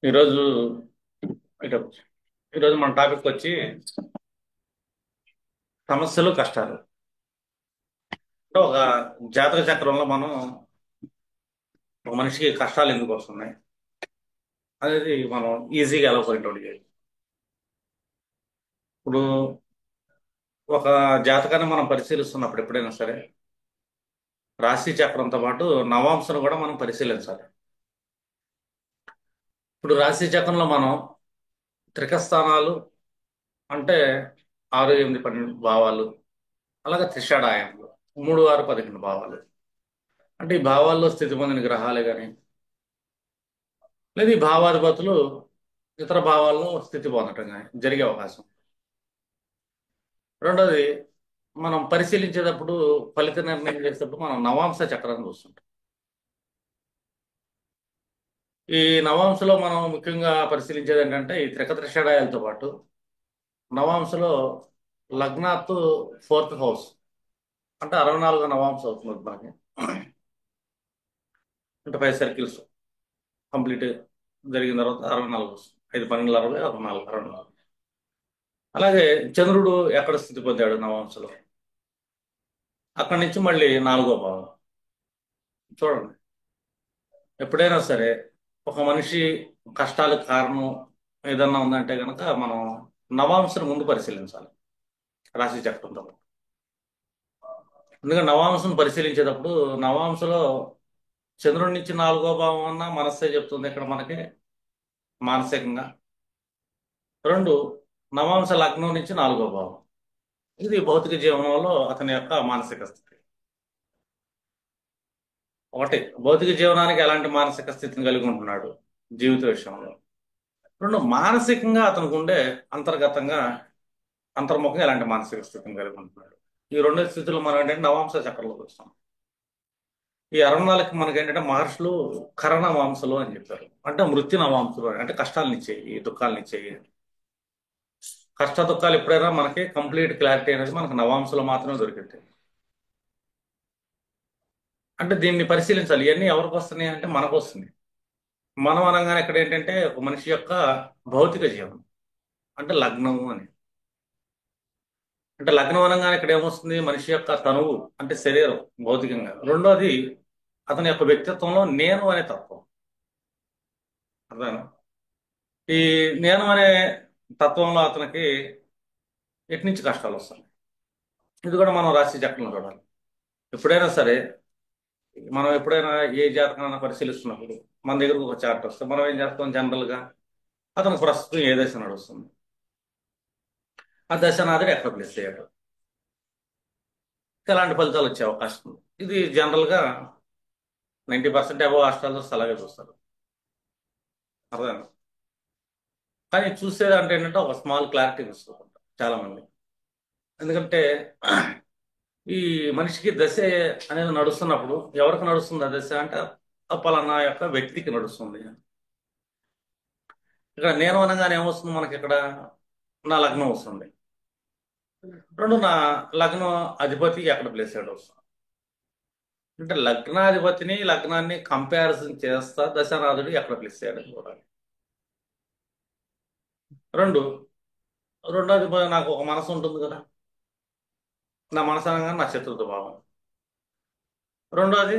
ఈరోజు ఇటు ఈరోజు మన టాపిక్ వచ్చి సమస్యలు కష్టాలు. అంటే ఒక జాతక చక్రంలో మనం ఒక మనిషికి కష్టాలు ఎందుకు వస్తున్నాయి అనేది మనం ఈజీగా ఎలా పాయింట్ అవుట్ చేయాలి. ఇప్పుడు ఒక జాతకాన్ని మనం పరిశీలిస్తున్నప్పుడు ఎప్పుడైనా సరే రాశి చక్రంతో పాటు నవాంశను కూడా మనం పరిశీలించాలి. ఇప్పుడు రాశి చక్రంలో మనం త్రికస్థానాలు అంటే 6, 8, 12 భావాలు, అలాగే త్రిషాడాయంలో 3, 6, 11 భావాలు. అంటే ఈ భావాల్లో స్థితి పొందిన గ్రహాలే కానీ లేదా ఈ భావాధిపతులు ఇతర భావాల్లో స్థితి పొందటం కానీ జరిగే అవకాశం. రెండోది, మనం పరిశీలించేటప్పుడు ఫలిత నిర్ణయం చేసేటప్పుడు మనం నవాంశ చక్రాన్ని చూస్తుంటాం. ఈ నవాంశలో మనం ముఖ్యంగా పరిశీలించేది ఏంటంటే ఈ త్రికత్రిషాడాయాలతో పాటు నవాంశలో లగ్నాత్తు 4th హౌస్ అంటే 64 నవాంశ అవుతుంది మనకి. అంటే 5 సర్కిల్స్ కంప్లీట్ జరిగిన తర్వాత 64 వస్తుంది. 5, 12, 60, 64, 64. అలాగే చంద్రుడు ఎక్కడ స్థితి పొందాడు నవాంశలో, అక్కడి నుంచి మళ్ళీ 4వ భావం. చూడండి, ఎప్పుడైనా సరే ఒక మనిషి కష్టాలకు కారణం ఏదన్నా ఉందంటే కనుక మనం నవాంశను ముందు పరిశీలించాలి రాశి చక్రంతో. ఎందుకంటే నవాంశను పరిశీలించేటప్పుడు నవాంశలో చంద్రుడి నుంచి 4వ భావం అన్న మనస్సే చెప్తుంది ఇక్కడ మనకి మానసికంగా. రెండు, నవాంశ లగ్నం నుంచి 4వ భావం, ఇది భౌతిక జీవనంలో అతని యొక్క మానసిక స్థితి. ఒకటి, భౌతిక జీవనానికి ఎలాంటి మానసిక స్థితిని కలిగి ఉంటున్నాడు జీవిత విషయంలో. రెండు, మానసికంగా అతనికి ఉండే అంతర్గతంగా అంతర్ముఖంగా ఎలాంటి మానసిక స్థితిని కలిగి ఉంటున్నాడు. ఈ రెండు స్థితులు మనం ఏంటంటే నవాంశ చక్రంలోకి వస్తాం. ఈ 64కి మనకి ఏంటంటే మహర్షులు కరనవాంశలు అని చెప్పారు. అంటే మృత్యు నవాంశలు అంటే కష్టాలను ఇచ్చేయి, దుఃఖాలను ఇచ్చేయి. కష్ట దుఃఖాలు ఎప్పుడైనా మనకి కంప్లీట్ క్లారిటీ అనేది మనకు నవాంశలో మాత్రమే దొరికింది. అంటే దీన్ని పరిశీలించాలి. ఇవన్నీ ఎవరికి వస్తున్నాయి అంటే మనకు వస్తుంది. మనం అనగానే ఇక్కడ ఏంటంటే ఒక మనిషి యొక్క భౌతిక జీవనం అంటే లగ్నము అని. అంటే లగ్నం అనగానే ఇక్కడ ఏమొస్తుంది, మనిషి యొక్క తనువు అంటే శరీరం భౌతికంగా. రెండోది, అతని యొక్క వ్యక్తిత్వంలో నేను అనే తత్వం. అర్థం, ఈ నేను అనే తత్వంలో అతనికి ఎటు నుంచి కష్టాలు వస్తాయి, ఇది కూడా మనం రాశి చక్రంలో చూడాలి. ఎప్పుడైనా సరే మనం ఎప్పుడైనా ఏ జాతకాన్ని పరిశీలిస్తున్నప్పుడు మన దగ్గరకు ఒక చార్ట్ వస్తే మనం ఏం చేస్తాం, జనరల్గా అతను ప్రస్తుతం ఏ దశ నడుస్తుంది, ఆ దశనాథుడు ఎక్కడ ప్లేస్ అయ్యాడు, ఎలాంటి ఫలితాలు వచ్చే అవకాశం ఉంది. ఇది జనరల్గా 90% అబవ్ ఆస్ట్రాలజర్స్ అలాగే చూస్తారు. అర్థం, కానీ చూసేది అంటే ఏంటంటే ఒక స్మాల్ క్లారిటీ వస్తుంటారు చాలా మంది. ఎందుకంటే ఈ మనిషికి దశ అనేది నడుస్తున్నప్పుడు ఎవరికి నడుస్తుంది ఆ దశ అంటే ఆ పలానా యొక్క వ్యక్తికి నడుస్తుంది. ఇక్కడ నేను అనగానే ఏమొస్తుంది మనకి, ఇక్కడ నా లగ్నం వస్తుంది. రెండు, నా లగ్నం అధిపతి ఎక్కడ ప్లేస్ అయ్యాడు వస్తుంది. అంటే లగ్నాధిపతిని లగ్నాన్ని కంపారిజన్ చేస్తా దశనాథుడు ఎక్కడ ప్లేస్ అయ్యాడు చూడాలి. రెండు, రెండోది నాకు ఒక మనసు ఉంటుంది కదా, నా మనసు అనగానే నా చతుర్థ భావం. రెండోది,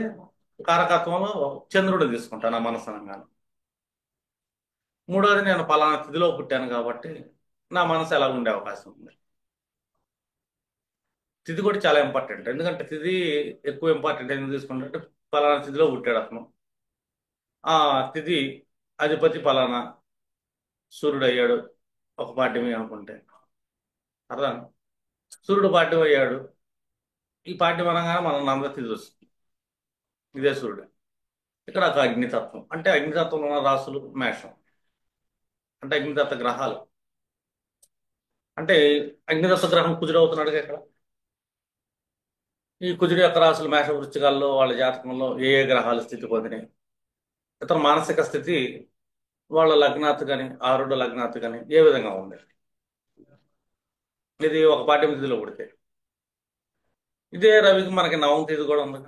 కారకత్వంలో చంద్రుడు తీసుకుంటాను నా మనసు అనగానే. మూడోది, నేను పలానా తిథిలో పుట్టాను కాబట్టి నా మనసు ఎలా ఉండే అవకాశం ఉంది. తిథి కూడా చాలా ఇంపార్టెంట్. ఎందుకంటే తిథి ఎక్కువ ఇంపార్టెంట్ ఎందుకు తీసుకుంటే పలానా తిథిలో పుట్టాడు అతను, ఆ తిథి అధిపతి పలానా సూర్యుడు అయ్యాడు ఒక పాడ్యమి అనుకుంటే. అర్థం, సూర్యుడు పాడ్యం అయ్యాడు, ఈ పాడ్యం అనగానే మనం నంద తిథి వస్తుంది, ఇదే సూర్యుడు. ఇక్కడ ఒక అగ్నితత్వం అంటే అగ్నితత్వంలో ఉన్న రాసులు మేషం అంటే అగ్నితత్వ గ్రహాలు. అంటే అగ్నితత్వ గ్రహం కుజుడు అవుతున్నాడు ఇక్కడ. ఈ కుజుడు యొక్క రాసులు మేష వృశ్చికాల్లో వాళ్ళ జాతకంలో ఏ ఏ గ్రహాలు స్థితి పొందినాయి, ఇతర మానసిక స్థితి వాళ్ళ లగ్నాత్ కానీ ఆరుడు లగ్నాత్ కానీ ఏ విధంగా ఉంది, ఇది ఒక పాఠ్యం తిథిలో పుడితే. ఇదే రవికి మనకి నవమ తిథి కూడా ఉంది.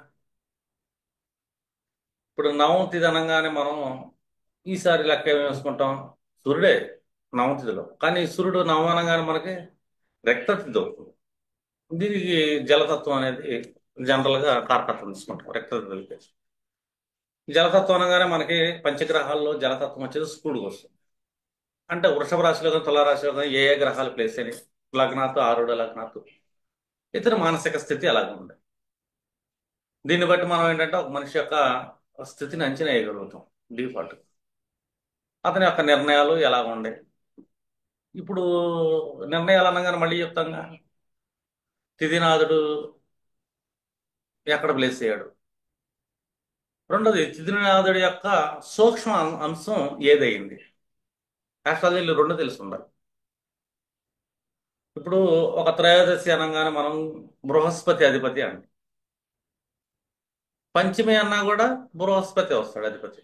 ఇప్పుడు నవమ తిథి అనగానే మనం ఈసారి లెక్క ఏమి వేసుకుంటాం? సూర్యుడే నవతిథిలో, కానీ సూర్యుడు నవమానంగానే మనకి రక్తతిథి అవుతుంది. దీనికి జలతత్వం అనేది జనరల్గా కారకత్వం తీసుకుంటాం రక్తతిథులకి. జలతత్వం అనగానే మనకి పంచగ్రహాల్లో జలతత్వం వచ్చేది సూర్యుడికి వస్తుంది. అంటే వృషభ రాశిలో కానీ తులారాశిలో కానీ ఏ ఏ గ్రహాలు ప్లేస్ అని లగ్నాత్ ఆరుడ లగ్నాత్ ఇతర మానసిక స్థితి అలాగే ఉంది. దీన్ని బట్టి మనం ఏంటంటే ఒక మనిషి యొక్క స్థితిని అంచనా వేయగలుగుతాం. డిఫాల్ట్ అతని యొక్క నిర్ణయాలు ఎలా ఉండే. ఇప్పుడు నిర్ణయాలు అనగానే మళ్ళీ చెప్తాంగా, తిథినాథుడు ఎక్కడ ప్లేస్ అయ్యాడు, రెండోది తిథినాథుడి యొక్క సూక్ష్మ అంశం ఏదైంది. ఆస్ట్రాలజీలో రెండు తెలిసి ఉండాలి. ఇప్పుడు ఒక త్రయోదశి అనగానే మనం బృహస్పతి అధిపతి అండి. పంచమి అన్నా కూడా బృహస్పతి వస్తాడు అధిపతి.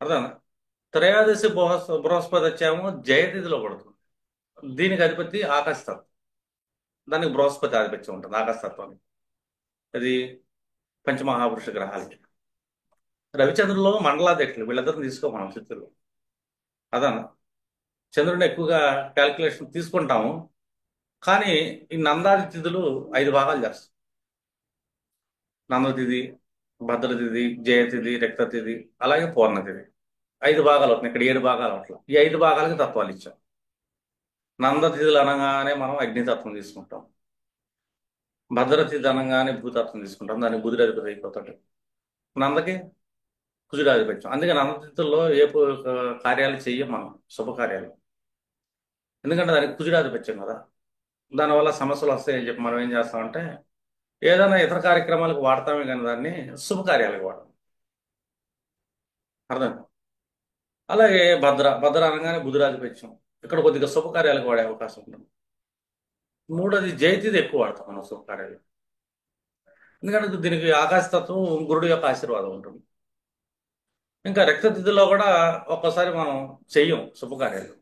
అర్థం? త్రయోదశి బృహస్పతి వచ్చాము జయతిథిలో పడుతుంది. దీనికి అధిపతి ఆకాశతత్వం. దానికి బృహస్పతి ఆధిపత్యం ఉంటుంది ఆకాశతత్వానికి. అది పంచమహాపురుష గ్రహాలకి. రవిచంద్రుల్లో మండలాధ్యక్షులు వీళ్ళిద్దరిని తీసుకోమనం చిత్తులు. అదన చంద్రుడిని ఎక్కువగా క్యాల్కులేషన్ తీసుకుంటాము, కానీ ఈ నందాది తిథులు 5 భాగాలు చేస్తాం. నందతిథి, భద్రతిథి, జయతిథి, రక్తతిథి, అలాగే పూర్ణతిథి. 5 భాగాలు అవుతున్నాయి. ఇక్కడ 7 భాగాలు అట్లా. ఈ 5 భాగాలకి తత్వాలు ఇచ్చాం. నందతిథులు అనగానే మనం అగ్నితత్వం తీసుకుంటాం. భద్రతిథి అనగానే భూతత్వం తీసుకుంటాం. దానికి బుధుడు అధిపతి అయిపోతాడు. నందకి కుజుడు ఆధిపత్యం. అందుకే నందతిథుల్లో ఏ కార్యాలు చెయ్యం మనం, శుభకార్యాలు. ఎందుకంటే దానికి కుజుడు ఆధిపత్యం కదా. దానివల్ల సమస్యలు వస్తాయని చెప్పి మనం ఏం చేస్తామంటే ఏదైనా ఇతర కార్యక్రమాలకు వాడతామే కానీ దాన్ని శుభకార్యాలకు వాడతాం. అర్థం? అలాగే భద్ర అనగానే బుధురాధిపత్యం. ఇక్కడ కొద్దిగా శుభకార్యాలకు వాడే అవకాశం ఉంటుంది. మూడోది జయతిథి ఎక్కువ వాడతాం మనం శుభకార్యాలు. ఎందుకంటే దీనికి ఆకాశతత్వం గురుడు యొక్క ఆశీర్వాదం ఉంటుంది. ఇంకా రక్తతిథిలో కూడా ఒక్కోసారి మనం చెయ్యం శుభకార్యాలు,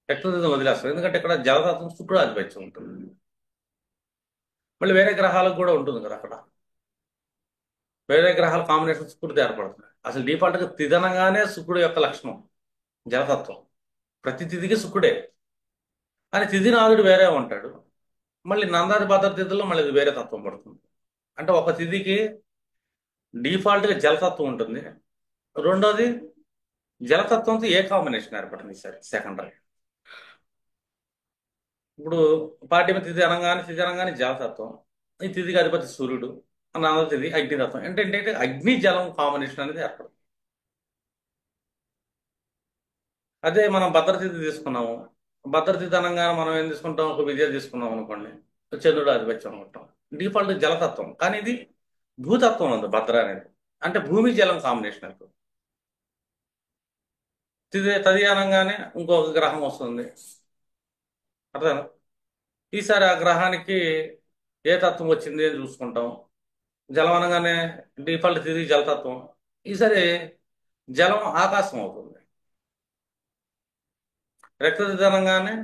రక్తతిథిని వదిలేస్తాం. ఎందుకంటే ఇక్కడ జలతత్వం శుక్రుడు ఆధిపత్యం ఉంటుంది. మళ్ళీ వేరే గ్రహాలకు కూడా ఉంటుంది కదా అక్కడ. వేరే గ్రహాల కాంబినేషన్ శుక్రుడితో ఏర్పడుతుంది. అసలు డిఫాల్ట్గా తిథనగానే శుక్రుడు యొక్క లక్షణం జలతత్వం. ప్రతి తిథికి శుక్రుడే, కానీ తిథినాథుడు వేరే ఉంటాడు. మళ్ళీ నందాది భద్ర తిథిలో మళ్ళీ ఇది వేరే తత్వం పడుతుంది. అంటే ఒక తిథికి డిఫాల్ట్గా జలతత్వం ఉంటుంది. రెండోది జలతత్వంతో ఏ కాంబినేషన్ ఏర్పడింది సరే సెకండరీ. ఇప్పుడు పాడ్యమి తిథి అనగానే జలతత్వం. ఈ తిథికి అధిపతి సూర్యుడు. నాలుగో తిథి అగ్నితత్వం. అంటే ఏంటంటే అగ్ని జలం కాంబినేషన్ అనేది ఏర్పడుతుంది. అదే మనం భద్రతిథి తీసుకున్నాము. భద్రతిథి అనగానే మనం ఏం తీసుకుంటాం? ఒక విద్య తీసుకున్నాం అనుకోండి, చంద్రుడు ఆధిపత్యం అనుకుంటాం. డిఫాల్ట్ జలతత్వం, కానీ ఇది భూతత్వం ఉంది భద్ర అనేది. అంటే భూమి జలం కాంబినేషన్ అవుతుంది. తది అనగానే ఇంకొక గ్రహం వస్తుంది. అర్థం? ఈసారి ఆ గ్రహానికి ఏ తత్వం వచ్చింది అని చూసుకుంటాం. జలం అనగానే డిఫాల్ట్ తిరిగి జలతత్వం. ఈసారి జలం ఆకాశం అవుతుంది. రక్తతిథి అనగానే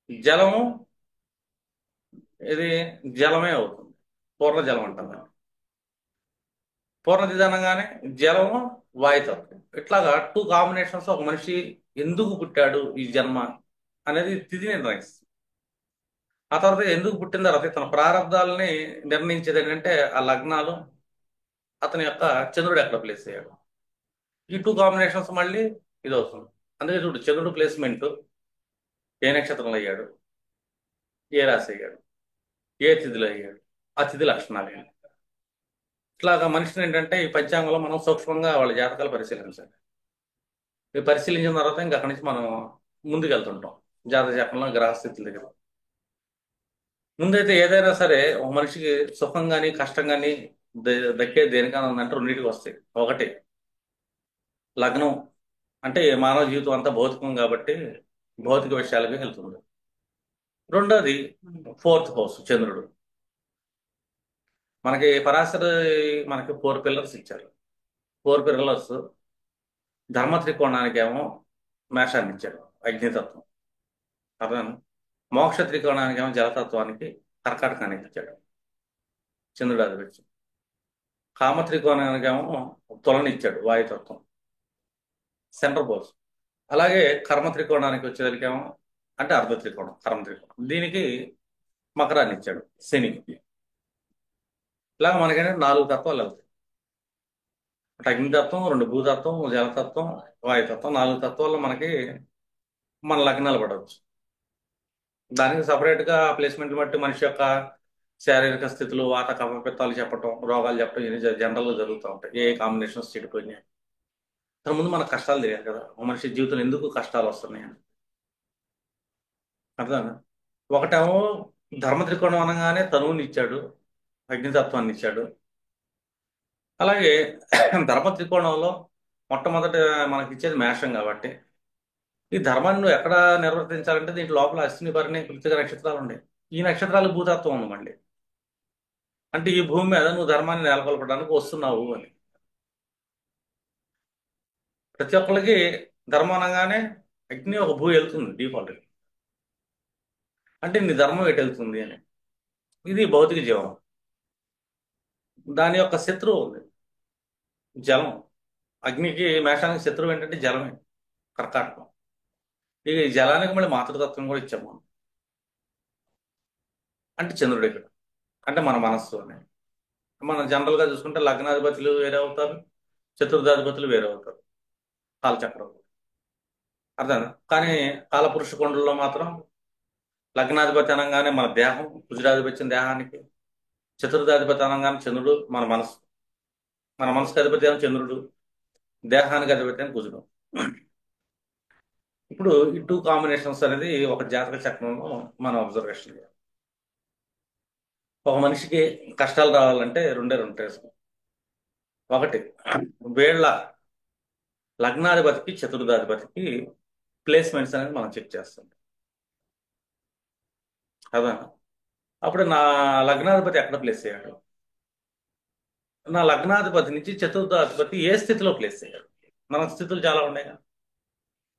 జలము ఇది జలమే అవుతుంది. పూర్ణ జలం అంటాం దాన్ని. పూర్ణతిథి అనగానే జలము వాయుతత్వం. ఇట్లాగా 2 కాంబినేషన్స్ ఒక మనిషి ఎందుకు పుట్టాడు ఈ జన్మ అనేది తిథి నిర్ణయిస్తుంది. ఆ తర్వాత ఎందుకు పుట్టిన తర్వాత తన ప్రారంధాలని నిర్ణయించేది ఏంటంటే ఆ లగ్నాలు, అతని యొక్క చంద్రుడు ఎక్కడ ప్లేస్ అయ్యాడు. ఈ 2 కాంబినేషన్స్ మళ్ళీ ఇది అవుతుంది. అందుకే చూడు, చంద్రుడు ప్లేస్మెంట్ ఏ నక్షత్రంలో అయ్యాడు, ఏ రాశి అయ్యాడు, ఏ తిథిలో అయ్యాడు, ఆ తిథి లక్షణాలు ఏంటి. ఇట్లాగా మనిషిని ఏంటంటే ఈ పంచాంగంలో మనం సూక్ష్మంగా వాళ్ళ జాతకాలు పరిశీలించాలి. ఇవి పరిశీలించిన తర్వాత ఇంకా అక్కడి నుంచి మనం ముందుకు వెళ్తుంటాం జాతక చక్రంలో గ్రహస్థితుల దగ్గర. ముందైతే ఏదైనా సరే ఒక మనిషికి సుఖం కానీ కష్టం కానీ దక్కేది దేనికైనా ఉందంటే రెండింటికి వస్తాయి. ఒకటి లగ్నం, అంటే మానవ జీవితం అంతా భౌతికం కాబట్టి భౌతిక విషయాలకి వెళ్తుంది. రెండోది 4th హౌస్ చంద్రుడు. మనకి పరాశరి మనకి 4 పిల్లర్స్ ఇచ్చారు. 4 పిల్లర్స్ ధర్మ త్రికోణానికి ఏమో మేషాన్ని ఇచ్చాడు, అగ్నితత్వం. అర్థం? మోక్ష త్రికోణానికి ఏమో జలతత్వానికి కర్కాటకానికి ఇచ్చాడు, చంద్రుడు ఆధిపత్యం. కామత్రికోణానికేమో తులనిచ్చాడు వాయుతత్వం, సెంటర్ పోల్స్. అలాగే కర్మ త్రికోణానికి వచ్చేసరికేమో అంటే అర్ధ త్రికోణం, కర్మ త్రికోణం, దీనికి మకరాన్ని ఇచ్చాడు, శనికి. ఇలాగ మనకేంటంటే 4 తత్వాలు వెళ్తాయి. ఒకటి అగ్నితత్వం, 2 భూతత్వం, జలతత్వం, వాయుతత్వం, 4 తత్వాల్లో మనకి మన లగ్నాలు పడవచ్చు. దానికి సపరేట్గా ప్లేస్మెంట్లు బట్టి మనిషి యొక్క శారీరక స్థితులు, వాత కఫపిత్తాలు చెప్పటం, రోగాలు చెప్పడం, ఇవన్నీ జనరల్గా జరుగుతూ ఉంటాయి. ఏ కాంబినేషన్స్ చెడిపోయినాయి. దాని ముందు మనకు కష్టాలు తెలియాలి కదా, ఒక మనిషి జీవితంలో ఎందుకు కష్టాలు వస్తున్నాయి అని. అర్థం. ఒకటేమో ధర్మ త్రికోణం అనగానే తనువుని ఇచ్చాడు, అగ్నితత్వాన్ని ఇచ్చాడు. అలాగే ధర్మ త్రికోణంలో మొట్టమొదట మనకి ఇచ్చేది మేషం కాబట్టి, ఈ ధర్మాన్ని నువ్వు ఎక్కడ నిర్వర్తించాలంటే దీంట్లో లోపల అశ్విని భరణి కృతిక నక్షత్రాలు ఉన్నాయి. ఈ నక్షత్రాలు భూతత్వం ఉంది మళ్ళీ. అంటే ఈ భూమి మీద నువ్వు ధర్మాన్ని నెలకొల్పడానికి వస్తున్నావు అని. ప్రతి ఒక్కరికి ధర్మం అనగానే అగ్ని ఒక భూ వెళ్తుంది డిఫాల్ట్. అంటే నీ ధర్మం ఎటు వెళ్తుంది అని. ఇది భౌతిక జీవనం. దాని యొక్క శత్రువు ఉంది జలం. అగ్నికి మేషానికి శత్రువు ఏంటంటే జలమే, కర్కాటకం. ఇక ఈ జలానికి మళ్ళీ మాతృతత్వం కూడా ఇచ్చాము మనం. అంటే చంద్రుడు ఇక్కడ, అంటే మన మనస్సు అని. మనం జనరల్గా చూసుకుంటే లగ్నాధిపతులు వేరే అవుతారు, చతుర్థాధిపతులు వేరే అవుతారు, కాలచక్రం. అర్థం. కానీ కాలపురుష కుండల్లో మాత్రం లగ్నాధిపతి అనగానే మన దేహం, కుజుడాధిపత్యం దేహానికి. చతుర్థాధిపతి అనగానే చంద్రుడు, మన మనసు. మన మనసుకు అధిపతి ఏమో చంద్రుడు, దేహానికి అధిపతి ఏమో కుజుడు. ఇప్పుడు ఈ 2 కాంబినేషన్స్ అనేది ఒక జాతక చక్రంలో మనం అబ్జర్వేషన్ చేయాలి. ఒక మనిషికి కష్టాలు రావాలంటే రెండే 2 రేసులు. ఒకటి, వీళ్ళ లగ్నాధిపతికి చతుర్థాధిపతికి ప్లేస్మెంట్స్ అనేది మనం చెక్ చేస్తాం. అదా. అప్పుడు నా లగ్నాధిపతి ఎక్కడ ప్లేస్ అయ్యాడు, నా లగ్నాధిపతి నుంచి చతుర్థాధిపతి ఏ స్థితిలో ప్లేస్ అయ్యాడు. మన స్థితులు చాలా ఉన్నాయి కదా.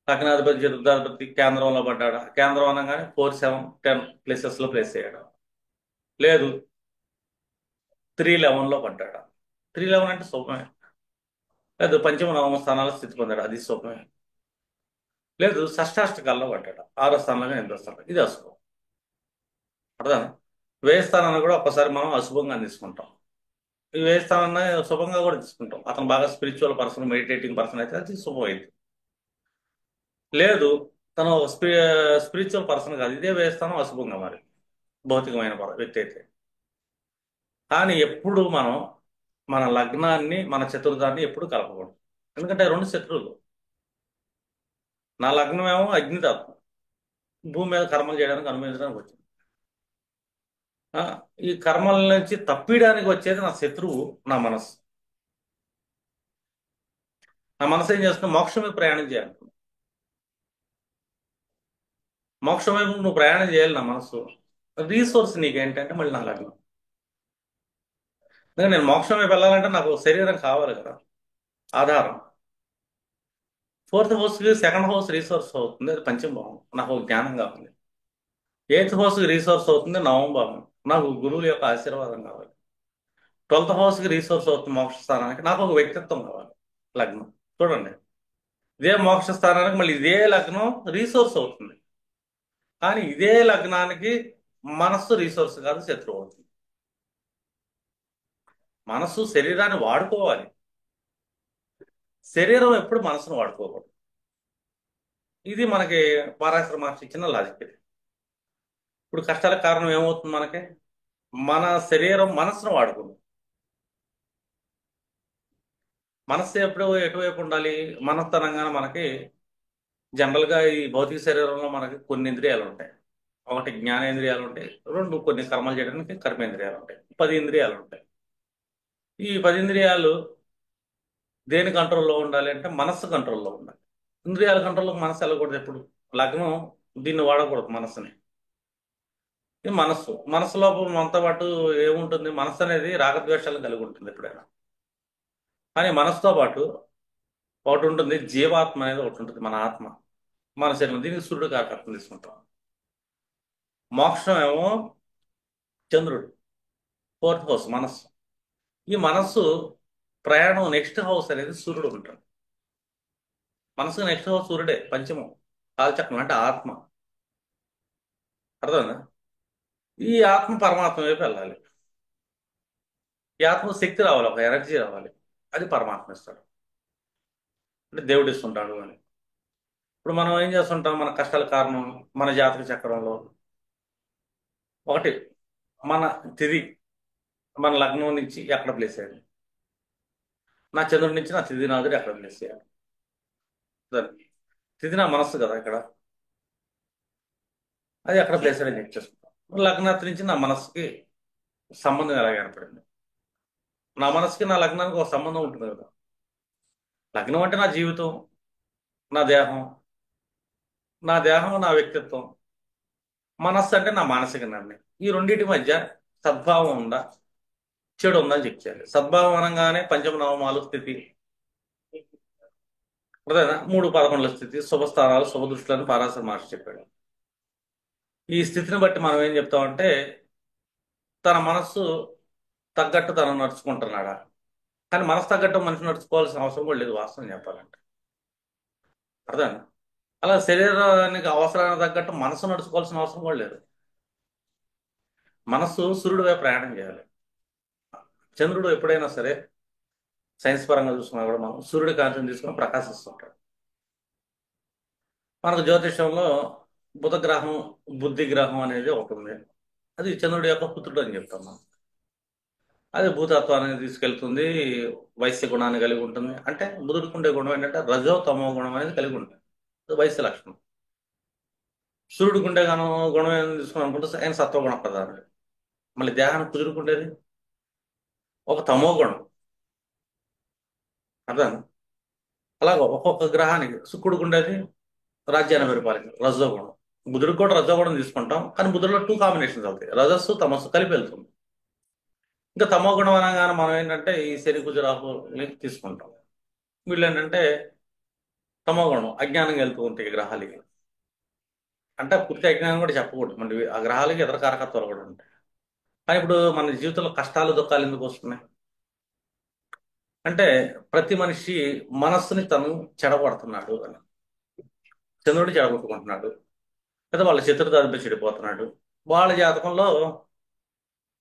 లగ్నాధిపతి చతుర్థాధిపతి కేంద్రంలో పడ్డాడా, కేంద్రం అనగానే 4, 7, 10 ప్లేసెస్లో ప్లేస్ అయ్యాడు. లేదు 3, 11లో పడ్డాడా. 3, 11 అంటే శుభమే. లేదు పంచమ నవమ స్థానాల్లో స్థితి పొందాడు, అది శుభమే. లేదు షష్టాష్టకాల్లో పడ్డాడు, 6వ స్థానంలో 8వ స్థానంలో, ఇది అశుభం. అర్థం. వ్యయ స్థానాన్ని కూడా ఒక్కసారి మనం అశుభంగా తీసుకుంటాం, ఈ వ్యయ స్థానాన్ని శుభంగా కూడా తీసుకుంటాం. అతను బాగా స్పిరిచువల్ పర్సన్, మెడిటేటింగ్ పర్సన్ అయితే అది శుభం అయింది. లేదు తను స్పిరిచువల్ పర్సన్ కాదు, ఇదే వ్యయ స్థానం అశుభంగా మరి భౌతికమైన వ్యక్తి అయితే. కానీ ఎప్పుడు మనం మన లగ్నాన్ని మన చతుర్థాన్ని ఎప్పుడు కలపకూడదు. ఎందుకంటే 2 శత్రువులు. నా లగ్నం ఏమో అగ్నితత్వం, భూమి మీద కర్మలు చేయడానికి అనుభవించడానికి వచ్చింది. ఆ, ఈ కర్మల నుంచి తప్పియడానికి వచ్చేది నా శత్రువు, నా మనస్సు. నా మనసు ఏం చేస్తుంది, మోక్షం వైపు ప్రయాణం చేయాలి. మోక్షం వైపు నువ్వు ప్రయాణం చేయాలి. నా మనస్సు రీసోర్స్ నీకేంటంటే మళ్ళీ నా లగ్నం. ఎందుకంటే నేను మోక్షం వైపు వెళ్ళాలంటే నాకు శరీరం కావాలి కదా, ఆధారం. 4th హౌస్కి 2nd హౌస్ రీసోర్స్ అవుతుంది, అది పంచమ భావం. నాకు ఒక జ్ఞానం కావాలి. 8th హౌస్కి రీసోర్స్ అవుతుంది, నవమ భావం. నాకు గురువుల యొక్క ఆశీర్వాదం కావాలి. 12th హౌస్కి రీసోర్స్ అవుతుంది, మోక్ష స్థానానికి నాకు ఒక వ్యక్తిత్వం కావాలి, లగ్నం. చూడండి, ఇదే మోక్ష స్థానానికి మళ్ళీ ఇదే లగ్నం రీసోర్స్ అవుతుంది. కానీ ఇదే లగ్నానికి మనస్సు రీసోర్స్ కాదు, శత్రువు అవుతుంది. మనస్సు శరీరాన్ని వాడుకోవాలి, శరీరం ఎప్పుడు మనసును వాడుకోకూడదు. ఇది మనకి పరాశర మహర్షి ఇచ్చిన లాజిక్ ఇది. ఇప్పుడు కష్టాలకు కారణం ఏమవుతుంది మనకి, మన శరీరం మనసును వాడుకుంది. మనస్సు ఎప్పుడు ఎటువైపు ఉండాలి, మనస్తనంగానే మనకి జనరల్గా ఈ భౌతిక శరీరంలో మనకి కొన్ని ఇంద్రియాలు ఉంటాయి. ఒకటి జ్ఞానేంద్రియాలు ఉంటాయి, 2 కొన్ని కర్మలు చేయడానికి కర్మేంద్రియాలు ఉంటాయి, 10 ఇంద్రియాలు ఉంటాయి. ఈ 10 ఇంద్రియాలు దేని కంట్రోల్లో ఉండాలి అంటే మనస్సు కంట్రోల్లో ఉండాలి. ఇంద్రియాల కంట్రోల్లో మనస్సు వెళ్ళకూడదు ఎప్పుడు. లగ్నం దీన్ని వాడకూడదు మనస్సుని. ఇది మనస్సు. మనస్సు లోపల మనతో పాటు ఏముంటుంది, మనస్సు అనేది రాగద్వేషాలు కలిగి ఉంటుంది ఎప్పుడైనా. కానీ మనస్సుతో పాటు ఒకటి ఉంటుంది, జీవాత్మ అనేది ఒకటి ఉంటుంది, మన ఆత్మ, మన శరీరం. దీనికి సూర్యుడు కారకత్వం తీసుకుంటాం. మోక్షం ఏమో చంద్రుడు, 4th హౌస్ మనస్సు. ఈ మనస్సు ప్రయాణం నెక్స్ట్ హౌస్ అనేది సూర్యుడు ఉంటాడు. మనసుకు నెక్స్ట్ హౌస్ సూర్యుడే, పంచమం, కాలచక్రం అంటే ఆత్మ. అర్థమైందా? ఈ ఆత్మ పరమాత్మ వైపు వెళ్ళాలి. ఈ ఆత్మ శక్తి రావాలి, ఒక ఎనర్జీ రావాలి. అది పరమాత్మ ఇస్తాడు, అంటే దేవుడు ఇస్తుంటాడు అని. ఇప్పుడు మనం ఏం చేస్తుంటాం? మన కష్టాల కారణం మన జాతక చక్రంలో ఒకటి, మన తిథి, మన లగ్నం నుంచి ఎక్కడ ప్లేస్ అయ్యాడు, నా చంద్రుడి నుంచి నా తిథినాథుడు ఎక్కడ ప్లేస్ అయ్యాడు. దాన్ని తిథి నా మనస్సు కదా ఇక్కడ, అది ఎక్కడ ప్లేస్ అయ్యాడని చెక్ చేసుకుంటాం. లగ్నాథ్ నుంచి నా మనస్సుకి సంబంధం ఎలా ఏర్పడింది. నా మనసుకి నా లగ్నానికి ఒక సంబంధం ఉంటుంది కదా. లగ్నం అంటే నా జీవితం, నా దేహం, నా దేహం నా వ్యక్తిత్వం. మనస్సు అంటే నా మానసిక నిర్ణయం. ఈ రెండింటి మధ్య సద్భావం ఉందా, చెడు ఉందని చెక్ చేయాలి. సద్భావం అనగానే పంచమ నవమాలు స్థితి, అదేనా 3-11 స్థితి, శుభస్థానాలు శుభ దృష్టిలను పారాశర మహర్షి చెప్పాడు. ఈ స్థితిని బట్టి మనం ఏం చెప్తామంటే తన మనస్సు తగ్గట్టు తను నడుచుకుంటున్నాడా. కానీ మనసు తగ్గట్టు మనిషి నడుచుకోవాల్సిన అవసరం కూడా లేదు వాస్తవం చెప్పాలంటే. అర్థం? అలా శరీరానికి అవసరానికి తగ్గట్టు మనసు నడుచుకోవాల్సిన అవసరం కూడా లేదు. మనస్సు సూర్యుడి వైపు ప్రయాణం చేయాలి. చంద్రుడు ఎప్పుడైనా సరే సైన్స్ పరంగా చూసుకున్నా కూడా మనం సూర్యుడి కాంతిని తీసుకొని ప్రకాశిస్తుంటాడు. మనకు జ్యోతిషంలో బుధ గ్రహం, బుద్ధి గ్రహం అనేది ఒకటి ఉంది. అది చంద్రుడి యొక్క పుత్రుడు అని చెప్తాం మనం. అది భూతత్వాన్ని తీసుకెళ్తుంది, వైశ్య గుణాన్ని కలిగి ఉంటుంది. అంటే బుధుడికి ఉండే గుణం ఏంటంటే రజో తమో గుణం అనేది కలిగి ఉంటుంది, అది వైశ్య లక్షణం. సూర్యుడికి ఉండే గుణం ఏం తీసుకుని అనుకుంటే ఆయన సత్వగుణ ప్రధానుడు. మళ్ళీ దేహానికి కుదురుకుండేది ఒక తమో గుణం. అర్థం? అలాగ ఒక్కొక్క గ్రహానికి శుక్రుడికి ఉండేది రాజ్యాన్ని పరిపాలించడం రజోగుణం. బుధుడికి కూడా రజోగుణం తీసుకుంటాం, కానీ బుధుడిలో 2 కాంబినేషన్స్ అవుతాయి, రజస్సు తమస్సు కలిపి వెళ్తుంది. ఇంకా తమో గుణం అనగానే మనం ఏంటంటే ఈ శని కుజ రాహుల్ని తీసుకుంటాం. వీళ్ళు ఏంటంటే తమో గుణం, అజ్ఞానంగా వెళ్తూ ఉంటాయి ఈ గ్రహాలకి. అంటే పూర్తి అజ్ఞానం కూడా చెప్పకూడదు, మళ్ళీ ఆ గ్రహాలకి ఇతర కారకత్వాలు కూడా ఉంటాయి. కానీ ఇప్పుడు మన జీవితంలో కష్టాలు దుఃఖాలు ఎందుకు వస్తున్నాయి అంటే ప్రతి మనిషి మనస్సుని తను చెడగొడుతున్నాడు అని. చంద్రుడు చెడగొట్టుకుంటున్నాడు, లేదా వాళ్ళ శత్రుతాధిపతి చెడిపోతున్నాడు, వాళ్ళ జాతకంలో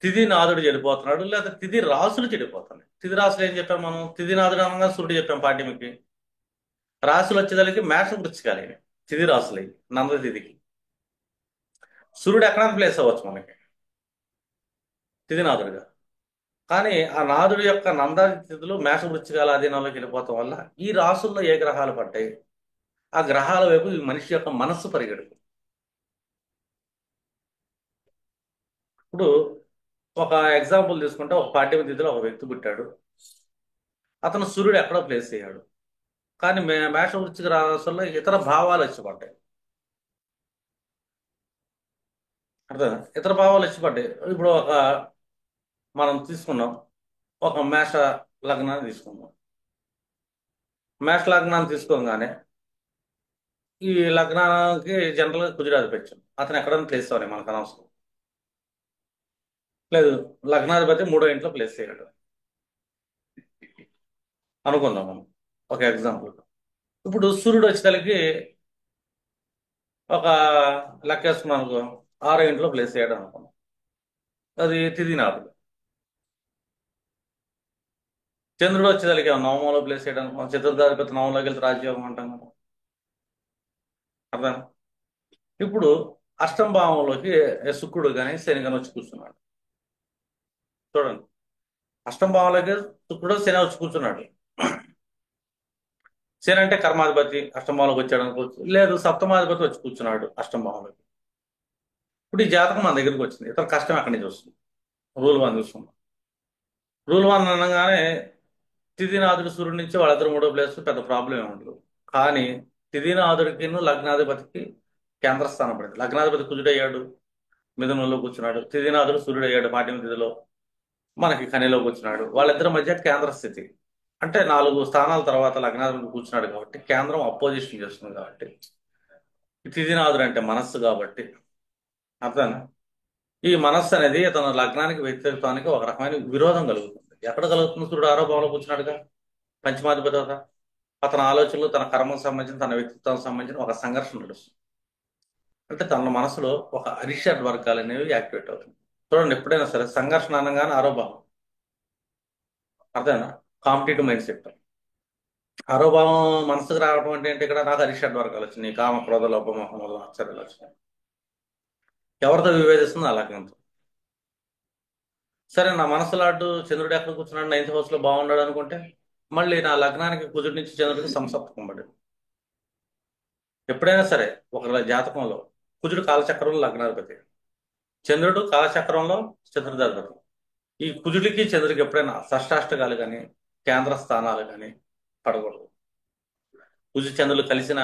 తిథి నాథుడు చెడిపోతున్నాడు, లేదా తిథి రాసులు చెడిపోతున్నాయి. తిథి రాసులు ఏం చెప్పాం మనం? తిథి నాథుడు అనగా సూర్యుడు చెప్పాం పాఠ్యమికి. రాసులు వచ్చేదానికి మేషం వృచ్చికాలి, తిథి రాసులు నంద తిథికి. సూర్యుడు ఎక్కడ ప్లేస్ అవ్వచ్చు మనకి తిథి నాథుడిగా. కానీ ఆ నాథుడి యొక్క నందాది తిథులు మేష వృచ్చికాల అధీనంలోకి వెళ్ళిపోవటం వల్ల ఈ రాసుల్లో ఏ గ్రహాలు పడ్డాయి, ఆ గ్రహాల వైపు ఈ మనిషి యొక్క మనస్సు పరిగెడుతుంది. ఇప్పుడు ఒక ఎగ్జాంపుల్ తీసుకుంటే ఒక పాఠ్యమ తిథిలో ఒక వ్యక్తి పుట్టాడు, అతను సూర్యుడు ఎక్కడో ప్లేస్ అయ్యాడు. కానీ మేష వృశ్చిక రాశుల్లో ఇతర భావాలు వచ్చి పడ్డాయి. అర్థం? ఇతర భావాలు వచ్చి పడ్డాయి. ఇప్పుడు మనం తీసుకున్నాం, ఒక మేష లగ్నాన్ని తీసుకున్నాం. మేష లగ్నాన్ని తీసుకోగానే ఈ లగ్నానికి జనరల్గా కుజురాధిపత్యం, అతను ఎక్కడైనా ప్లేస్ అవ్వాలి మనకు అనవసరం లేదు. లగ్నాధిపతి 3వ ఇంట్లో ప్లేస్ అయ్యాడు అనుకుందాం మనం ఒక ఎగ్జాంపుల్. ఇప్పుడు సూర్యుడు వచ్చేసరికి ఒక లెక్కేసుకున్నాం అనుకో, 6వ ఇంట్లో ప్లేస్ అయ్యాడు అనుకున్నాం, అది తిథి నాథుడు. చంద్రుడు వచ్చేసరికి నవమంలో ప్లేస్ చేయడం అనుకున్నాం, చతుర్థాధిపతి నవంలోకి వెళ్తే రాజ్యోగం అంటాం కదా. అర్థం? ఇప్పుడు అష్టమ భావంలోకి శుక్రుడు కానీ శని కానీ వచ్చి కూర్చున్నాడు. చూడండి, అష్టమ భావంలోకి శుక్రుడు శని వచ్చి కూర్చున్నాడు. శని అంటే కర్మాధిపతి అష్టమ భావంలోకి వచ్చాడు అనుకోవచ్చు, లేదు సప్తమాధిపతి వచ్చి కూర్చున్నాడు అష్టమ భావంలోకి. ఇప్పుడు ఈ జాతకం మన దగ్గరికి వచ్చింది, ఇతర కష్టం ఎక్కడి నుంచి వస్తుంది? రూల్ 1 చూసుకున్నాం. రూల్ 1 అనగానే తిథినాథుడు సూర్యుడి నుంచి వాళ్ళిద్దరు 3వ ప్లేస్, పెద్ద ప్రాబ్లం ఏమి ఉండదు. కానీ తిథినాథుడికి లగ్నాధిపతికి కేంద్ర స్థానం పడింది. లగ్నాధిపతి కుజుడు అయ్యాడు, మిథునంలో కూర్చున్నాడు. తిథినాథుడు సూర్యుడు అయ్యాడు పాఠ్యమ తిథిలో, మనకి కనిలో కూర్చున్నాడు. వాళ్ళిద్దరి మధ్య కేంద్ర స్థితి అంటే 4 స్థానాల తర్వాత లగ్నాధిపతి కూర్చున్నాడు కాబట్టి కేంద్రం అపోజిషన్ చేస్తుంది. కాబట్టి తిథినాథుడు అంటే మనస్సు కాబట్టి, అర్థం? ఈ మనస్సు అనేది తన లగ్నానికి వ్యక్తిత్వానికి ఒక రకమైన విరోధం కలుగుతుంది. ఎక్కడ కలుగుతుంది? సూర్యుడు ఆరో భావంలో కూర్చున్నాడుగా, పంచమాధిపతి కదా. అతని ఆలోచనలు, తన కర్మకు సంబంధించిన, తన వ్యక్తిత్వానికి సంబంధించిన ఒక సంఘర్షణ నడుస్తుంది. అంటే తన మనసులో ఒక అరిషడ్ వర్గాలు అనేవి యాక్టివేట్ అవుతుంది. చూడండి, ఎప్పుడైనా సరే సంఘర్షణ అనగానే ఆరో భావం, అర్థమైనా? Competitive mind set. ఆరో భావం మనసుకు రావడం అంటే ఏంటి? ఇక్కడ నాకు అరిషడ్ వర్గాలు వచ్చినాయి, కామ క్రోధ లోభ మోహం మొదలైన ఆశ్చర్యాలు వచ్చినాయి. ఎవరితో విభేదిస్తుంది? ఆ లగ్నంతో. సరే, నా మనసులో అడ్డు చంద్రుడు ఎక్కడ కూర్చున్నాడు, నైన్త్ హౌస్ లో బాగున్నాడు అనుకుంటే, మళ్ళీ నా లగ్నానికి కుజుడి నుంచి చంద్రుడికి సంసప్తకం పడింది. ఎప్పుడైనా సరే ఒక జాతకంలో కుజుడు కాలచక్రంలో లగ్నాధిపతి, చంద్రుడు కాలచక్రంలో చతుర్థాధిపతి. ఈ కుజుడికి చంద్రుడికి ఎప్పుడైనా షష్టాష్టకాలు కానీ కేంద్ర స్థానాలు కానీ పడకూడదు. కుజు చంద్రులు కలిసిన,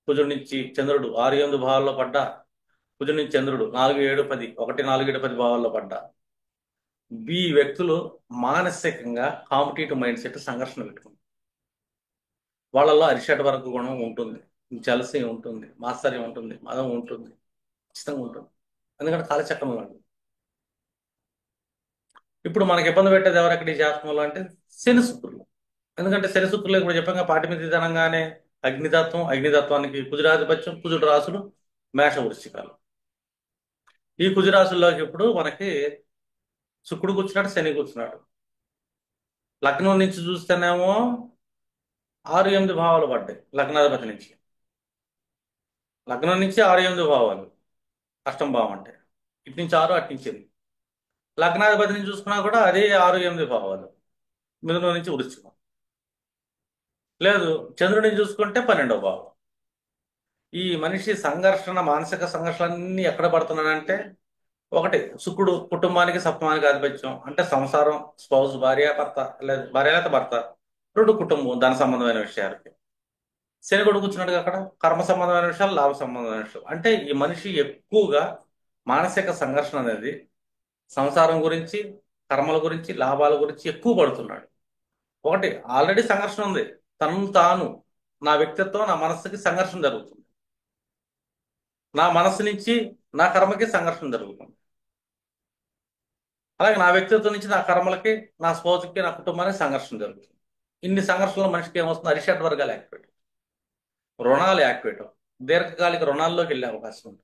కుజుడి నుంచి చంద్రుడు 6 8 భావాల్లో పడ్డా, కుజుడి నుంచి చంద్రుడు 4 7 10 1 4 7 10 భావాల్లో పడ్డా, ఈ వ్యక్తులు మానసికంగా కాంపిటేటివ్ మైండ్ సెట్ సంఘర్షణ పెట్టుకుంటారు. వాళ్ళలో అరిషడ్ వర్గ గుణం ఉంటుంది, జలసి ఉంటుంది, మాత్సర్యం ఉంటుంది, మదం ఉంటుంది, ఖచ్చితంగా ఉంటుంది. ఎందుకంటే కాలచక్రంలో ఉంటుంది. ఇప్పుడు మనకి ఇబ్బంది పెట్టేది ఎవరు అక్కడ ఈ జాతకంలో అంటే శని శుక్రులు. ఎందుకంటే శని శుక్రులు ఇప్పుడు చెప్పాక పాటి మీద అనగానే అగ్నితత్వం, అగ్నితత్వానికి కుజురాధిపత్యం, కుజుడు రాసులు మేష వృశ్చికాలు. ఈ కుజురాశుల్లోకి ఇప్పుడు మనకి శుక్రుడు కూర్చున్నాడు, శని కూర్చున్నాడు. లగ్నం నుంచి చూస్తేనేమో 6 8 భావాలు పడ్డాయి లగ్నాధిపతి నుంచి. లగ్నం నుంచి 6 8 భావాలు అష్టం భావం అంటే, ఇటు నుంచి 6 అటు నుంచి 8. లగ్నాధిపతి నుంచి చూసుకున్నా కూడా అదే 6 8 భావాలు, మిథునం నుంచి వృశ్చికం. లేదు, చంద్రుడిని చూసుకుంటే 12వ భావం. ఈ మనిషి సంఘర్షణ, మానసిక సంఘర్షణలన్నీ ఎక్కడ పడుతున్నాడంటే, ఒకటి శుక్రుడు కుటుంబానికి సప్తమానికి ఆధిపత్యం, అంటే సంసారం, స్పౌస్, భార్య భర్త, లేదు భార్య లేకపోతే భర్త. రెండు కుటుంబం, ధన సంబంధమైన విషయాలకి. శని కూడా కూర్చున్నాడు అక్కడ, కర్మ సంబంధమైన విషయాలు, లాభ సంబంధమైన విషయాలు. అంటే ఈ మనిషి ఎక్కువగా మానసిక సంఘర్షణ అనేది సంసారం గురించి, కర్మల గురించి, లాభాల గురించి ఎక్కువ పడుతున్నాడు. ఒకటి ఆల్రెడీ సంఘర్షణ ఉంది, తను తాను, నా వ్యక్తిత్వం, నా మనస్సుకి సంఘర్షణ జరుగుతుంది. నా మనస్సు నుంచి నా కర్మకి సంఘర్షణ జరుగుతుంది. అలాగే నా వ్యక్తిత్వం నుంచి నా కర్మలకి, నా స్పౌజ్కి, నా కుటుంబానికి సంఘర్షణ జరుగుతుంది. ఇన్ని సంఘర్షణలు మనిషికి ఏమొస్తుంది? అరిషడ్ వర్గాలు యాక్టివేట్, రుణాలు యాక్టివేట్, దీర్ఘకాలిక రుణాల్లోకి వెళ్ళే అవకాశం ఉంది.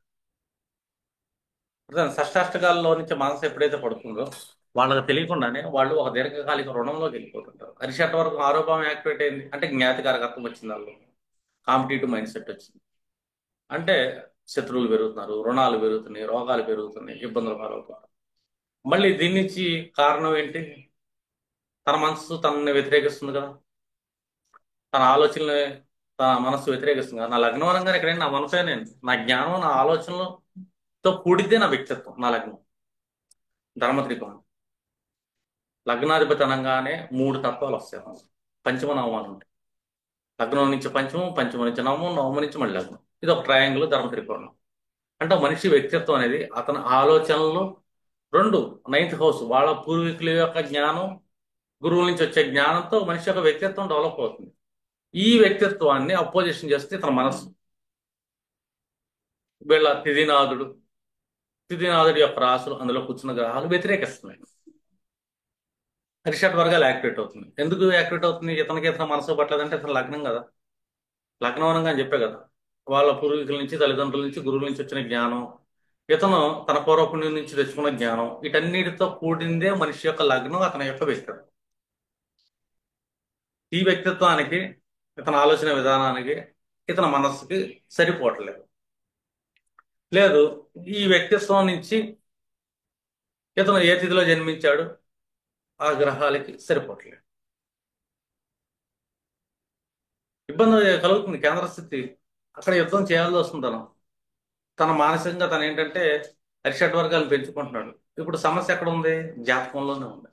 షష్టాష్టకాలలో నుంచి మనసు ఎప్పుడైతే పడుతుందో వాళ్ళకి తెలియకుండానే వాళ్ళు ఒక దీర్ఘకాలిక రుణంలోకి వెళ్ళిపోతుంటారు. అరిషడ్ వరకు ఆరోపం యాక్టివేట్ అయింది అంటే జ్ఞాతికారకత్వం వచ్చింది, వాళ్ళు కాంపిటేటివ్ మైండ్ సెట్ వచ్చింది. అంటే శత్రువులు పెరుగుతున్నారు, రుణాలు పెరుగుతున్నాయి, రోగాలు పెరుగుతున్నాయి, ఇబ్బందులు పాలవుతున్నారు. మళ్ళీ దీని నుంచి కారణం ఏంటి? తన మనసు తనని వ్యతిరేకిస్తుంది కదా, తన ఆలోచనలు, తన మనస్సు వ్యతిరేకిస్తుంది కదా. నా లగ్నం అనగానే ఎక్కడైనా నా మనసే, నేను నా జ్ఞానం, నా ఆలోచనలతో కూడితే నా వ్యక్తిత్వం, నా లగ్నం. ధర్మత్రికోణం లగ్నాధిపతి అనగానే 3 తత్వాలు వస్తాయి, పంచమ నవమాలు ఉంటాయి. లగ్నం నుంచి పంచమం, పంచమం నుంచి నవమం, నవమం నుంచి మళ్ళీ లగ్నం. ఇది ఒక ట్రయాంగిల్, ధర్మత్రికోణం. అంటే మనిషి వ్యక్తిత్వం అనేది అతని ఆలోచనలు, రెండు నైన్త్ హౌస్ వాళ్ళ పూర్వీకుల యొక్క జ్ఞానం, గురువుల నుంచి వచ్చే జ్ఞానంతో మనిషి యొక్క వ్యక్తిత్వం డెవలప్ అవుతుంది. ఈ వ్యక్తిత్వాన్ని అపోజిషన్ చేస్తే తన మనస్సు. వీళ్ళ తిథినాథుడి యొక్క రాసులు, అందులో కూర్చున్న గ్రహాలు వ్యతిరేకిస్తున్నాయి. అరిషడ్ వర్గాలు యాక్టివేట్ అవుతుంది. ఎందుకు యాక్టివేట్ అవుతుంది? ఇతని మనసు పట్టలేదంటే ఇతను లగ్నం కదా. లగ్నం అనగా అని చెప్పే కదా, వాళ్ళ పూర్వీకుల నుంచి, తల్లిదండ్రుల నుంచి, గురువుల నుంచి వచ్చిన జ్ఞానం, ఇతను తన పూర్వపుణ్యం నుంచి తెచ్చుకున్న జ్ఞానం, వీటన్నిటితో కూడిందే మనిషి యొక్క లగ్నం, అతని యొక్క వ్యక్తిత్వం. ఈ వ్యక్తిత్వానికి, ఇతని ఆలోచన విధానానికి, ఇతని మనస్సుకి సరిపోవట్లేదు. లేదు, ఈ వ్యక్తిత్వం నుంచి ఇతను ఏ తిథిలో జన్మించాడు, ఆ గ్రహాలకి సరిపోవట్లేదు. ఇబ్బంది కలుగుతుంది. కేంద్ర స్థితి అక్కడ యుద్ధం చేయాల్సి వస్తుంది. తన మానసికంగా తను ఏంటంటే అరిషడ్ వర్గాలు పెంచుకుంటున్నాడు. ఇప్పుడు సమస్య ఎక్కడ ఉంది? జాతకంలోనే ఉంది.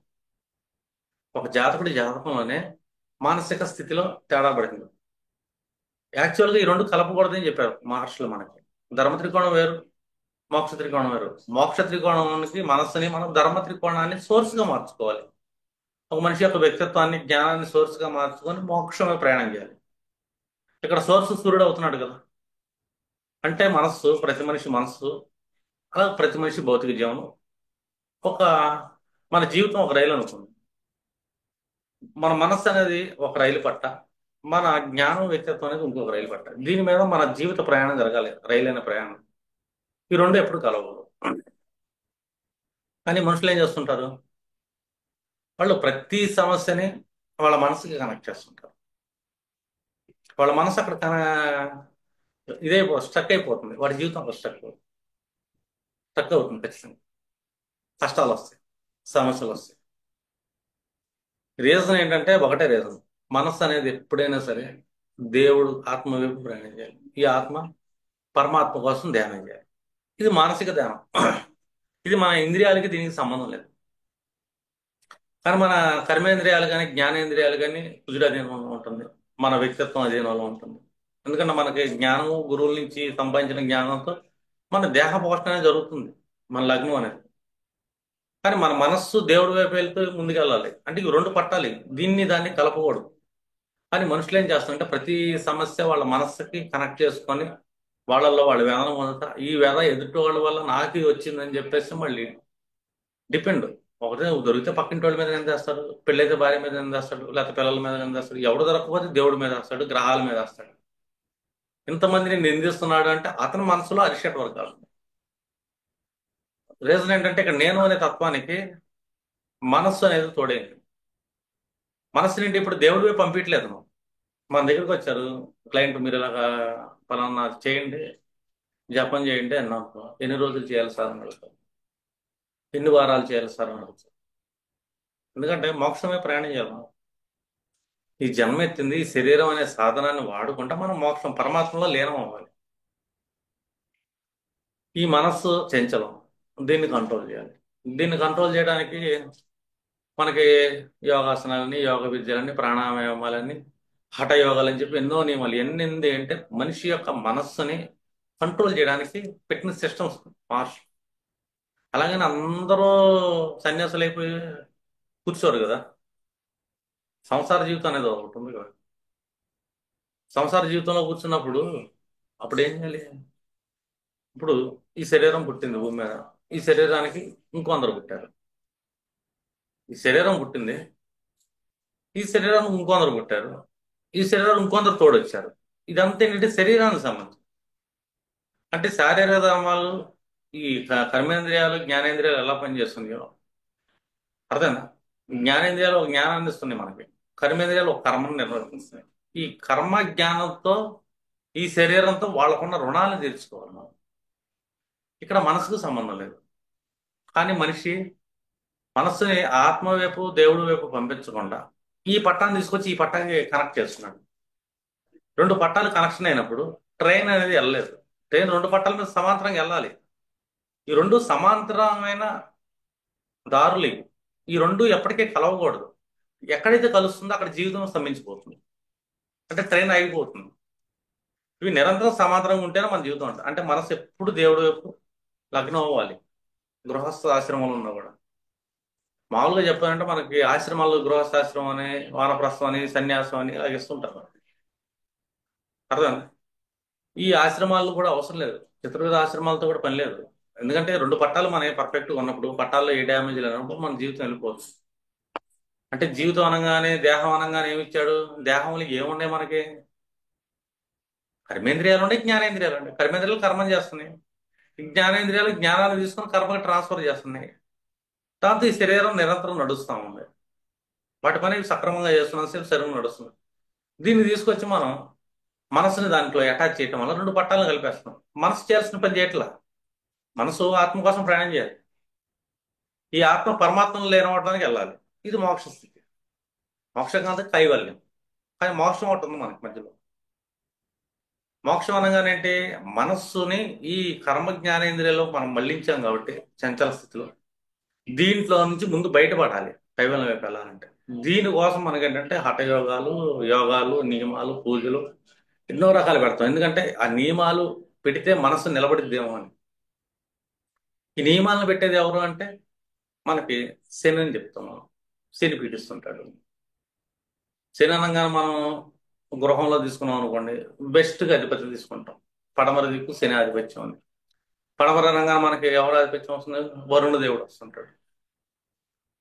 ఒక జాతకుడి జాతకంలోనే మానసిక స్థితిలో తేడా పడింది. యాక్చువల్గా ఈ రెండు కలపకూడదని చెప్పారు మహర్షులు మనకి. ధర్మ త్రికోణం వేరు, మోక్ష త్రికోణం వేరు. మోక్ష త్రికోణానికి మనస్సుని మనం ధర్మ త్రికోణాన్ని సోర్స్గా మార్చుకోవాలి. ఒక మనిషి యొక్క వ్యక్తిత్వాన్ని, జ్ఞానాన్ని సోర్స్గా మార్చుకొని మోక్షమే ప్రయాణం చేయాలి. ఇక్కడ సోర్స్ సూర్యుడు అవుతున్నాడు కదా. అంటే మనస్సు, ప్రతి మనిషి మనస్సు, అలా ప్రతి మనిషి భౌతిక జీవనం, ఒక మన జీవితం ఒక రైలు అనుకుంది. మన మనస్సు అనేది ఒక రైలు పట్ట, మన జ్ఞానం వ్యక్తిత్వం అనేది ఇంకొక రైలు పట్ట. దీని మీద మన జీవిత ప్రయాణం జరగాలి, రైలు అనే ప్రయాణం. ఈ రెండు ఎప్పుడు కలవవు. కానీ మనుషులు ఏం చేస్తుంటారు? వాళ్ళు ప్రతి సమస్యని వాళ్ళ మనసుకి కనెక్ట్ చేస్తుంటారు. వాళ్ళ మనసు అక్కడ స్టక్ అయిపోతుంది. వాడి జీవితం అక్కడ స్టక్ అవుతుంది ఖచ్చితంగా. కష్టాలు వస్తాయి, సమస్యలు వస్తాయి. రీజన్ ఏంటంటే ఒకటే రీజన్. మనస్సు అనేది ఎప్పుడైనా సరే దేవుడు ఆత్మ వైపు ప్రయాణం చేయాలి. ఈ ఆత్మ పరమాత్మ కోసం ధ్యానం చేయాలి. ఇది మానసిక ధ్యానం. ఇది మన ఇంద్రియాలకి దీనికి సంబంధం లేదు. కానీ మన కర్మేంద్రియాలు కానీ జ్ఞానేంద్రియాలు కానీ కుజుడు అధీనంలో ఉంటుంది, మన వ్యక్తిత్వం అధీనంలో ఉంటుంది. ఎందుకంటే మనకి జ్ఞానము గురువుల నుంచి సంపాదించిన జ్ఞానంతో మన దేహ పోషణ అనేది జరుగుతుంది, మన లగ్నం అనేది. కానీ మన మనస్సు దేవుడి వైపు వెళ్తూ ముందుకెళ్ళాలి. అంటే ఇవి రెండు పట్టాలి, దీన్ని దాన్ని కలపకూడదు. కానీ మనుషులు ఏం చేస్తారంటే ప్రతి సమస్య వాళ్ళ మనస్సుకి కనెక్ట్ చేసుకొని వాళ్ళల్లో వాళ్ళు వేదన పొందుతా, ఈ వేద ఎదుటి వాళ్ళ వల్ల నాకు ఇది వచ్చిందని చెప్పేసి మళ్ళీ డిపెండ్. ఒకటే దొరికితే పక్కింటి వాళ్ళ మీద నిందేస్తాడు, పెళ్ళైతే భార్య మీద నిందేస్తాడు, లేకపోతే పిల్లల మీద నిందేస్తాడు, ఎవడు దొరకకపోతే దేవుడి మీద వేస్తాడు, గ్రహాల మీద వేస్తాడు. ఇంతమందిని నిందిస్తున్నాడు అంటే అతని మనసులో అరిషట్ వర్గాలు. రీజన్ ఏంటంటే ఇక్కడ నేను అనే తత్వానికి మనస్సు అనేది తోడైంది. మనస్సు నుండి ఇప్పుడు దేవుడి వైపు పంపించలేదు. నువ్వు మన దగ్గరికి వచ్చారు క్లయింట్, మీరు ఇలాగా పలానా చేయండి, జపం చేయండి అన్నాను. ఎన్ని రోజులు చేయాలి సార్ అని అడుగుతారు, ఎన్ని వారాలు చేయాలి సార్ అని అడుగుతారు. ఎందుకంటే మోక్షమే ప్రయాణం చేయాలి. ఈ జన్మ ఎత్తింది ఈ శరీరం అనే సాధనాన్ని వాడుకుంటే మనం మోక్షం పరమాత్మలో లీనం అవ్వాలి. ఈ మనస్సు చంచలం, దీన్ని కంట్రోల్ చేయాలి. దీన్ని కంట్రోల్ చేయడానికి మనకి యోగాసనాలని, యోగ విద్యలని, ప్రాణాయామాలని, హఠ యోగాలని చెప్పి ఎన్నో నియమాలు. ఎన్ని అంటే మనిషి యొక్క మనస్సుని కంట్రోల్ చేయడానికి పెట్టిన సిస్టమ్స్ మార్ష్. అలాగని అందరూ సన్యాసులు అయిపోయి కూర్చోరు కదా. సంసార జీవితం అనేది ఒకటి ఉంది కదా. సంసార జీవితంలో కూర్చున్నప్పుడు అప్పుడు ఏం చేయాలి? ఇప్పుడు ఈ శరీరం పుట్టింది భూమి మీద, ఈ శరీరానికి ఇంకొందరు పుట్టారు. ఈ శరీరం పుట్టింది, ఈ శరీరానికి ఇంకొందరు పుట్టారు, ఈ శరీరం ఇంకొందరు తోడొచ్చారు. ఇదంతా ఏంటంటే శరీరానికి సంబంధించి. అంటే శారీరక ధర్మాలు, ఈ కర్మేంద్రియాలు జ్ఞానేంద్రియాలు ఎలా పనిచేస్తున్నాయో అర్థమైందా? జ్ఞానేంద్రియాలు ఒక జ్ఞానాన్ని ఇస్తున్నాయి మనకి, కర్మేంద్రియాలు ఒక కర్మను నిర్వర్తిస్తున్నాయి. ఈ కర్మ జ్ఞానంతో ఈ శరీరంతో వాళ్ళకున్న రుణాలను తీర్చుకోవాలి మనం. ఇక్కడ మనసుకు సంబంధం లేదు. కానీ మనిషి మనస్సుని ఆత్మ వైపు దేవుడి వైపు పంపించకుండా ఈ పట్టాన్ని తీసుకొచ్చి ఈ పట్టానికి కనెక్ట్ చేస్తున్నాడు. రెండు పట్టాలు కనెక్షన్ అయినప్పుడు ట్రైన్ అనేది వెళ్ళలేదు. ట్రైన్ రెండు పట్టాల మీద సమాంతరంగా వెళ్ళాలి. ఈ రెండు సమాంతరమైన దారులు ఇవి. ఈ రెండు ఎప్పటికీ కలవకూడదు. ఎక్కడైతే కలుస్తుందో అక్కడ జీవితం స్తంభించిపోతుంది, అంటే ట్రైన్ ఆగిపోతుంది. ఇవి నిరంతరం సమాంతరంగా ఉంటేనే మన జీవితం ఉంటుంది. అంటే మనసు ఎప్పుడు దేవుడి వైపు లగ్నం అవ్వాలి. గృహస్థ ఆశ్రమంలో ఉన్నా కూడా మామూలుగా చెప్పాలంటే మనకి ఆశ్రమాల్లో గృహస్థాశ్రమం అని, వానప్రస్థం అని, సన్యాసం అని ఇలా ఇస్తుంటారు. అర్థం? ఈ ఆశ్రమాలు కూడా అవసరం లేదు, చతుర్వేద ఆశ్రమాలతో కూడా పని లేదు. ఎందుకంటే రెండు పట్టాలు మన పర్ఫెక్ట్గా ఉన్నప్పుడు, పట్టాల్లో ఏ డ్యామేజ్ లేనప్పుడు మన జీవితం వెళ్ళిపోవచ్చు. అంటే జీవితం అనగానే, దేహం అనగానే ఏమి ఇచ్చాడు? దేహంలో ఏమున్నాయి మనకి? కర్మేంద్రియాలు ఉన్నాయి, జ్ఞానేంద్రియాలు ఉన్నాయి. కర్మేంద్రియాలు కర్మం చేస్తున్నాయి, జ్ఞానేంద్రియాలు జ్ఞానాన్ని తీసుకొని కర్మకి ట్రాన్స్ఫర్ చేస్తున్నాయి. దాంతో ఈ శరీరం నిరంతరం నడుస్తూ ఉంది. వాటి పని సక్రమంగా చేస్తున్నాం, శరీరం నడుస్తుంది. దీన్ని తీసుకొచ్చి మనం మనసుని దాంట్లో అటాచ్ చేయటం వల్ల రెండు పట్టాలను కలిపేస్తున్నాం. మనసు చేయాల్సిన పని చేయట్లా. మనసు ఆత్మ కోసం ప్రయాణం చేయాలి. ఈ ఆత్మ పరమాత్మను లేనవడానికి వెళ్ళాలి. ఇది మోక్ష స్థితి. మోక్షం కాదు కైవల్యం. కానీ మోక్షం ఒకటి ఉంది మనకి మధ్యలో. మోక్షం అనగానేంటి? మనస్సుని ఈ కర్మ జ్ఞానేంద్రియాలో మనం మళ్లించాం కాబట్టి చంచల స్థితిలో, దీంట్లో నుంచి ముందు బయటపడాలి కైవల్యం వైపు వెళ్ళాలంటే. దీనికోసం మనకేంటంటే హఠయోగాలు, యోగాలు, నియమాలు, పూజలు ఎన్నో రకాలు పెడతాం. ఎందుకంటే ఆ నియమాలు పెడితే మనసు నిలబడిద్దేమో అని. ఈ నియమాలను పెట్టేది ఎవరు అంటే మనకి శని అని చెప్తాం మనం. శని పీడిస్తుంటాడు. శని అనగానే మనం గృహంలో తీసుకున్నాం అనుకోండి, బెస్ట్గా అధిపత్యం తీసుకుంటాం. పడమర దిక్కు శని ఆధిపత్యం అని. పడమర అనగానే మనకి ఎవరు ఆధిపత్యం వస్తుంది? వరుణ దేవుడు వస్తుంటాడు.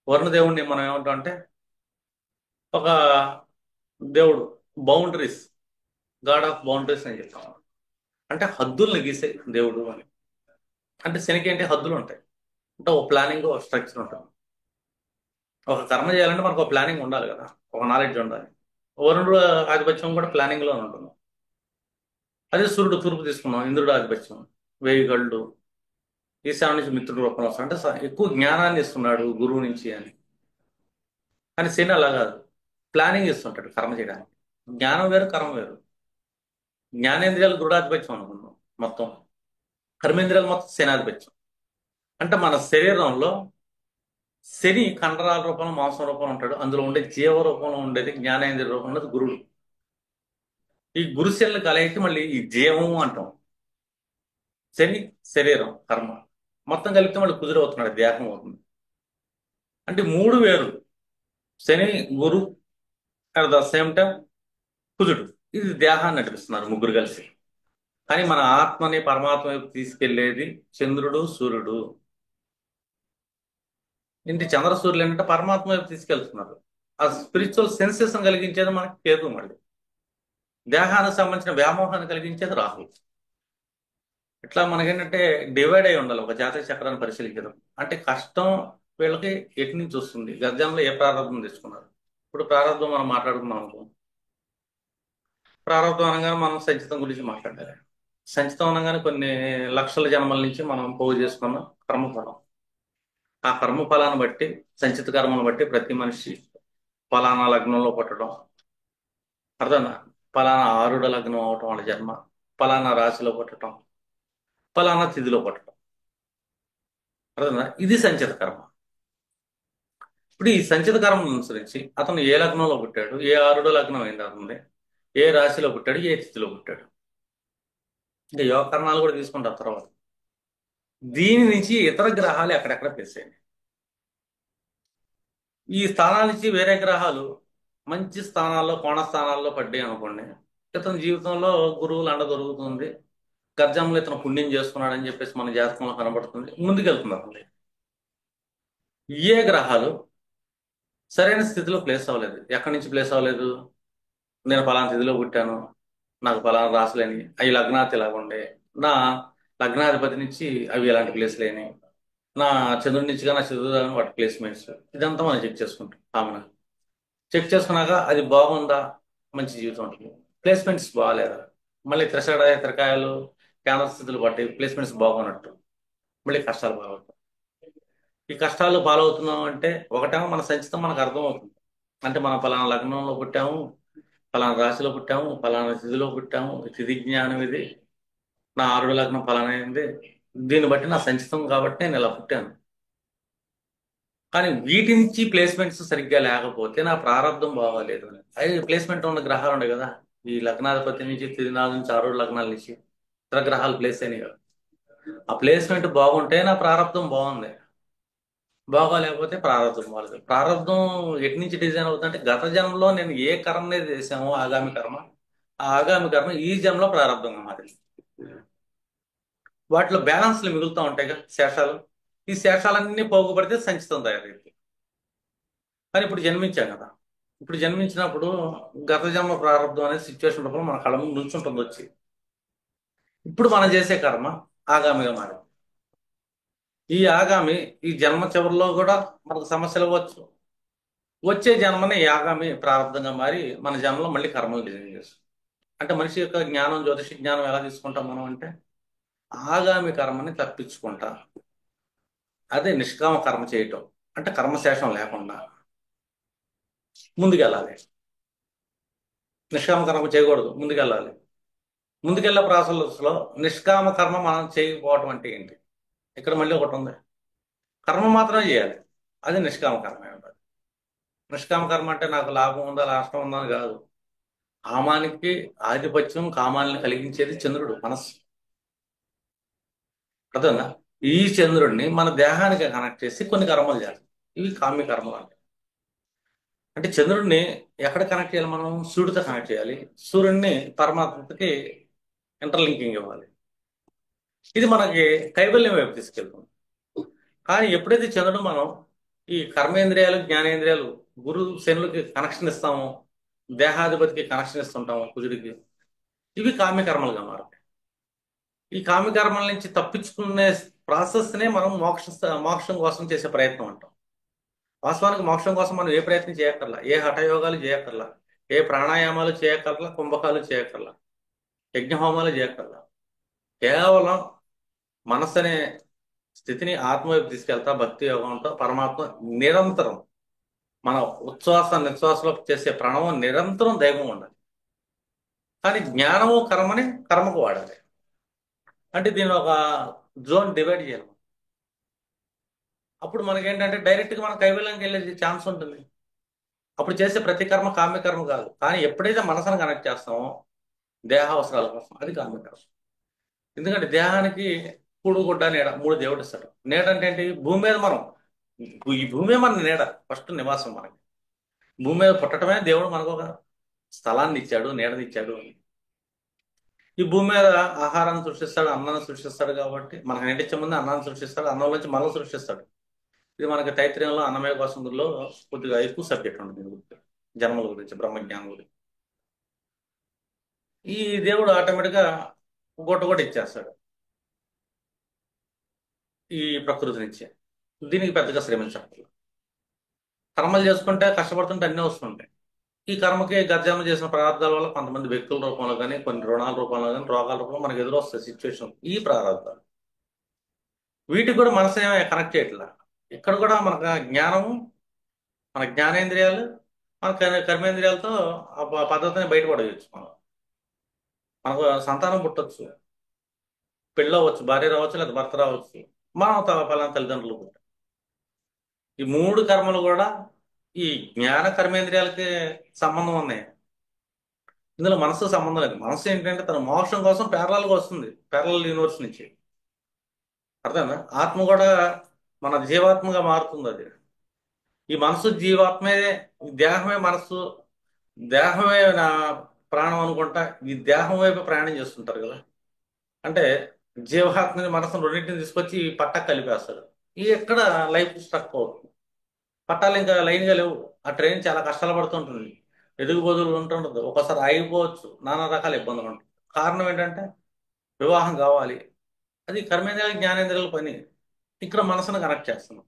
వరుణ దేవుడిని మనం ఏమంటాం అంటే ఒక దేవుడు, బౌండరీస్, గాడ్ ఆఫ్ బౌండరీస్ అని చెప్తాం. అంటే హద్దుల్ని గీసే దేవుడు అని. అంటే శనికి ఏంటి, హద్దులు ఉంటాయి. అంటే ఒక ప్లానింగ్, ఒక స్ట్రక్చర్ ఉంటుంది. ఒక కర్మ చేయాలంటే మనకు ఒక ప్లానింగ్ ఉండాలి కదా, ఒక నాలెడ్జ్ ఉండాలి. వరుణుడు ఆధిపత్యం కూడా ప్లానింగ్ లో ఉంటుంది. అదే సూర్యుడు తూర్పు తీసుకున్నాం, ఇంద్రుడు ఆధిపత్యం, వేయి కళ్ళు, ఈశాన్య నుంచి మిత్రుడు రూపంలో వస్తాడు. అంటే ఎక్కువ జ్ఞానాన్ని ఇస్తున్నాడు గురువు నుంచి అని. కానీ శని అలా కాదు, ప్లానింగ్ ఇస్తుంటాడు కర్మ చేయడానికి. జ్ఞానం వేరు, కర్మ వేరు. జ్ఞానేంద్రియాలు గురుడాధిపత్యం అనుకున్నాం మొత్తం, కర్మేంద్రియాలు మొత్తం శనాధిపత్యం. అంటే మన శరీరంలో శని కండరాల రూపంలో, మాంసం రూపంలో ఉంటాడు. అందులో ఉండే జీవ రూపంలో ఉండేది, జ్ఞానేంద్రియ రూపంలో ఉండేది గురుడు. ఈ గురు శనులు కలయితే మళ్ళీ ఈ జీవం అంటాం. శని శరీరం, కర్మ మొత్తం కలిపితే మళ్ళీ కుదురవుతున్నాడు, దేహం అవుతుంది. అంటే మూడు వేరు, శని, గురు, అట్ ద సేమ్ టైం కుజుడు. ఇది దేహాన్ని నడిపిస్తున్నారు ముగ్గురు కలిసి. కానీ మన ఆత్మని పరమాత్మ వైపు తీసుకెళ్లేది చంద్రుడు, సూర్యుడు. ఇంటి చంద్ర సూర్యులు ఏంటంటే పరమాత్మ వైపు తీసుకెళ్తున్నారు. ఆ స్పిరిచువల్ సెన్సేషన్ కలిగించేది మనకి కేతు. మళ్ళీ దేహానికి సంబంధించిన వ్యామోహాన్ని కలిగించేది రాహు. ఇట్లా మనకేంటంటే డివైడ్ అయి ఉండాలి ఒక జాతక చక్రాన్ని పరిశీలించడం. అంటే కష్టం వీళ్ళకి ఎటు నుంచి వస్తుంది, గర్జంలో ఏ ప్రారంభం తెచ్చుకున్నారు. ఇప్పుడు ప్రారంభం మనం మాట్లాడుకున్నాం అనుకో, ప్రారంభం అనగానే మనం సంచితం గురించి మాట్లాడాలి. సంచితం అనగానే కొన్ని లక్షల జన్మల నుంచి మనం పోగు చేసుకున్న కర్మఫలం. ఆ కర్మఫలాన్ని బట్టి, సంచిత కర్మను బట్టి ప్రతి మనిషి ఫలానా లగ్నంలో పుట్టడం, అర్థం, ఫలానా ఆరుడ లగ్నం అవటం వాళ్ళ జన్మ, ఫలానా రాశిలో పుట్టడం, ఫలానా తిథిలో పుట్టడం, అర్థం. ఇది సంచిత కర్మ. ఇప్పుడు ఈ సంచిత కర్మను అనుసరించి అతను ఏ లగ్నంలో పుట్టాడు, ఏ ఆరుడో లగ్నం అయింది అతనిది, ఏ రాశిలో పుట్టాడు, ఏ తిథిలో పుట్టాడు, ఇంకా యోగ కర్ణాలు కూడా తీసుకుంటారు తర్వాత. దీని నుంచి ఇతర గ్రహాలు ఎక్కడెక్కడ ప్లేస్ అయ్యాయి. ఈ స్థానాల నుంచి వేరే గ్రహాలు మంచి స్థానాల్లో, కోణ స్థానాల్లో పడ్డాయి అనుకోండి, ఇతని జీవితంలో గురువులు అండ దొరుకుతుంది. గర్జంలో ఇతను పుణ్యం చేసుకున్నాడు అని చెప్పేసి మన జాతకంలో కనబడుతుంది, ముందుకెళ్తుంది అతను. ఏ గ్రహాలు సరైన స్థితిలో ప్లేస్ అవ్వలేదు, ఎక్కడి నుంచి ప్లేస్ అవ్వలేదు, నేను ఫలానా స్థితిలో పుట్టాను, నాకు ఫలానా రాసులేని, అవి లగ్నాతి ఇలాగ ఉండే, నా లగ్నాధిపతి నుంచి అవి ఎలాంటి ప్లేస్లేని, నా చంద్రుడి నుంచి నా చంద్రుడు వాటి ప్లేస్మెంట్స్, ఇదంతా మనం చెక్ చేసుకుంటాం కామన్. చెక్ చేసుకున్నాక అది బాగుందా, మంచి జీవితం ఉంటుంది. ప్లేస్మెంట్స్ బాగాలేదా, మళ్ళీ త్రిసడ తిరకాయలు, కేంద్ర స్థితులు బట్టి ప్లేస్మెంట్స్ బాగున్నట్టు, మళ్ళీ కష్టాలు బాగుంటాయి. ఈ కష్టాలు పాలవుతున్నాం అంటే ఒకటేమో మన సంచితం మనకు అర్థమవుతుంది. అంటే మనం ఫలానా లగ్నంలో పుట్టాము, ఫలానా రాశిలో పుట్టాము, ఫలానా తిథిలో పుట్టాము, ఈ తిథి జ్ఞానం ఇది, నా ఆరుడు లగ్నం ఫలానా అయింది, దీన్ని బట్టి నా సంచితం కాబట్టి నేను ఇలా పుట్టాను. కానీ వీటి నుంచి ప్లేస్మెంట్స్ సరిగ్గా లేకపోతే నా ప్రారంభం బాగోలేదు అని. అవి ప్లేస్మెంట్ ఉన్న గ్రహాలు ఉన్నాయి కదా, ఈ లగ్నాధిపతి నుంచి, తిథినాల నుంచి, ఆరుడు లగ్నాల నుంచి ఇతర గ్రహాలు ప్లేస్ అయినాయి కదా, ఆ ప్లేస్మెంట్ బాగుంటే నా ప్రారంభం బాగుంది, బాగోలేకపోతే ప్రారంభం బాగాలేదు. ప్రారంభం ఎటు నుంచి డిజైన్ అవుతుందంటే గత జన్మలో నేను ఏ కర్మ అనేది చేశామో ఆగామి కర్మ, ఆ ఆగామి కర్మ ఈ జన్మలో ప్రారంభంగా మారింది. వాటిలో బ్యాలెన్స్లు మిగులుతూ ఉంటాయి కదా, శేషాలు. ఈ శేషాలన్నీ పోగుపడితే సంచితం తయారైంది. కానీ ఇప్పుడు జన్మించాం కదా, ఇప్పుడు జన్మించినప్పుడు గత జన్మ ప్రారంభం అనే సిచ్యువేషన్ రూపంలో మన కళ్ళ ముందు నుంచుంటుంది వచ్చి. ఇప్పుడు మనం చేసే కర్మ ఆగామిగా మారింది. ఈ ఆగామి ఈ జన్మ చివరిలో కూడా మనకు సమస్యలు అవ్వచ్చు. వచ్చే జన్మని ఈ ఆగామి ప్రారంభంగా మారి మన జన్మలో మళ్ళీ కర్మలు డిజైన్ చేస్తాం. అంటే మనిషి యొక్క జ్ఞానం, జ్యోతిష జ్ఞానం ఎలా తీసుకుంటాం మనం అంటే, ఆగామి కర్మని తప్పించుకుంటా, అదే నిష్కామ కర్మ చేయటం. అంటే కర్మశేషం లేకుండా ముందుకెళ్ళాలి. నిష్కామ కర్మ చేయకూడదు, ముందుకెళ్ళాలి. ముందుకెళ్ళే ప్రాసెస్లో నిష్కామ కర్మ మనం చేయకపోవటం అంటే ఏంటి, ఇక్కడ మళ్ళీ ఒకటి ఉంది. కర్మ మాత్రమే చేయాలి, అది నిష్కామ కర్మే ఉంటుంది. నిష్కామ కర్మ అంటే నాకు లాభం ఉందా, నష్టం ఉందా అని కాదు. కామానికి ఆధిపత్యం, కామాలను కలిగించేది చంద్రుడు, మనస్సు. అర్థంగా, ఈ చంద్రుడిని మన దేహానికి కనెక్ట్ చేసి కొన్ని కర్మలు చేస్తాం. ఇవి కామ్య కర్మలు అంటే. అంటే చంద్రుడిని ఎక్కడ కనెక్ట్ చేయాలి, మనం సూర్యుడితో కనెక్ట్ చేయాలి. సూర్యుడిని పరమాత్మకి ఇంటర్లింకింగ్ ఇవ్వాలి. ఇది మనకి కైవల్యం వైపు తీసుకెళ్తుంది. కానీ ఎప్పుడైతే చంద్రుడు మనం ఈ కర్మేంద్రియాలు, జ్ఞానేంద్రియాలు గురు శనులకి కనెక్షన్ ఇస్తాము, దేహాధిపతికి కనెక్షన్ ఇస్తుంటాము కుజుడికి. ఇవి కామ్యకర్మలుగా మారుతాయి. ఈ కామ్యకర్మల నుంచి తప్పించుకునే ప్రాసెస్నే మనం మోక్షం కోసం చేసే ప్రయత్నం అంటాం. వాస్తవానికి మోక్షం కోసం మనం ఏ ప్రయత్నం చేయక్కర్లా, ఏ హఠయోగాలు చేయక్కర్లా, ఏ ప్రాణాయామాలు చేయక్కర్లా, కుంభకాలు చేయక్కర్లా, యజ్ఞహోమాలు చేయక్కర్లా. కేవలం మనస్సు అనే స్థితిని ఆత్మవైపు తీసుకెళ్తా భక్తి యోగంతో పరమాత్మ నిరంతరం మన ఉచ్ఛ్వాస నిశ్వాసలో చేసే ప్రణవం నిరంతరం దైవం ఉండాలి. కానీ జ్ఞానము కర్మని కర్మకు వాడాలి. అంటే దీన్ని ఒక జోన్ డివైడ్ చేయాలి. అప్పుడు మనకేంటంటే డైరెక్ట్గా మన కైవల్యానికి వెళ్ళే ఛాన్స్ ఉంటుంది. అప్పుడు చేసే ప్రతి కర్మ కామ్యకర్మ కాదు. కానీ ఎప్పుడైతే మనసును కనెక్ట్ చేస్తామో దేహ అవసరాల కోసం, అది కామ్యకర్మ. ఎందుకంటే దేహానికి కూడు గుడ్డ నీడ మూడు దేవుడు ఇస్తాడు. నీడ అంటే ఏంటి? భూమి మీద మనం, ఈ భూమే మన నీడ, ఫస్ట్ నివాసం మనకి. భూమి మీద పుట్టడమే దేవుడు మనకు ఒక స్థలాన్ని ఇచ్చాడు, నీడని ఇచ్చాడు. ఈ భూమి మీద ఆహారాన్ని సృష్టిస్తాడు, అన్నాన్ని సృష్టిస్తాడు. కాబట్టి మనకు నీటిచ్చే ముందు అన్నాన్ని సృష్టిస్తాడు, అన్నం నుంచి మనల్ని సృష్టిస్తాడు. ఇది మనకి తైత్రీయంలో అన్నమయ కోశంలో కొద్దిగా ఎక్కువ సబ్జెక్ట్ ఉంటుంది దీని గురించి, జన్మల గురించి, బ్రహ్మజ్ఞానం గురించి. ఈ దేవుడు ఆటోమేటిక్గా కూడా ఇచ్చేస్తాడు ఈ ప్రకృతి నుంచి. దీనికి పెద్దగా శ్రమించక్కర్లేదు. కర్మలు చేసుకుంటే కష్టపడుతుంటే అన్నీ వస్తుంటాయి. ఈ కర్మకి గర్జామ చేసిన ప్రారంధాల వల్ల కొంతమంది వ్యక్తుల రూపంలో కానీ, కొన్ని రుణాల రూపంలో కానీ, రోగాల రూపంలో మనకు ఎదురొస్తాయి సిచ్యువేషన్. ఈ ప్రారంధాలు వీటికి కూడా మనసు ఏమైనా కనెక్ట్ చేయట్లా. ఇక్కడ కూడా మనకు జ్ఞానము, మన జ్ఞానేంద్రియాలు, మన కర్మేంద్రియాలతో ఆ పద్ధతిని బయటపడవచ్చు. మనకు సంతానం పుట్టొచ్చు, పెళ్ళి అవ్వచ్చు, భార్య రావచ్చు, లేదా భర్త రావచ్చు, మనం పలానా తల్లిదండ్రులు పుట్టారు. ఈ మూడు కర్మలు కూడా ఈ జ్ఞాన కర్మేంద్రియాలకి సంబంధం ఉన్నాయి. ఇందులో మనసు సంబంధం లేదు. మనసు ఏంటంటే తన మోక్షం కోసం పేరలల్గా వస్తుంది, పేరలల్ యూనివర్స్ నుంచి. అర్థమైందా? ఆత్మ కూడా మన జీవాత్మగా మారుతుంది. అది ఈ మనసు జీవాత్మే, ఈ దేహమే మనస్సు, దేహమే నా ప్రాణం అనుకుంటా ఈ దేహం వైపు ప్రయాణం చేస్తుంటారు కదా. అంటే జీవాత్మని మనసును రెండింటిని తీసుకొచ్చి పట్టకు కలిపేస్తాడు. ఈ ఎక్కడ లైఫ్ స్ట్రక్ అవుతుంది. పట్టాలు ఇంకా లైన్గా లేవు. ఆ ట్రైన్ చాలా కష్టాలు పడుతుంటుంది, ఎదుగుబోదులు ఉంటుండదు, ఒక్కోసారి ఆగిపోవచ్చు, నానా రకాల ఇబ్బందులు ఉంటాయి. కారణం ఏంటంటే వివాహం కావాలి, అది కర్మేంద్రియాల జ్ఞానేంద్రియాల పని. ఇక్కడ మనసును కనెక్ట్ చేస్తున్నాం.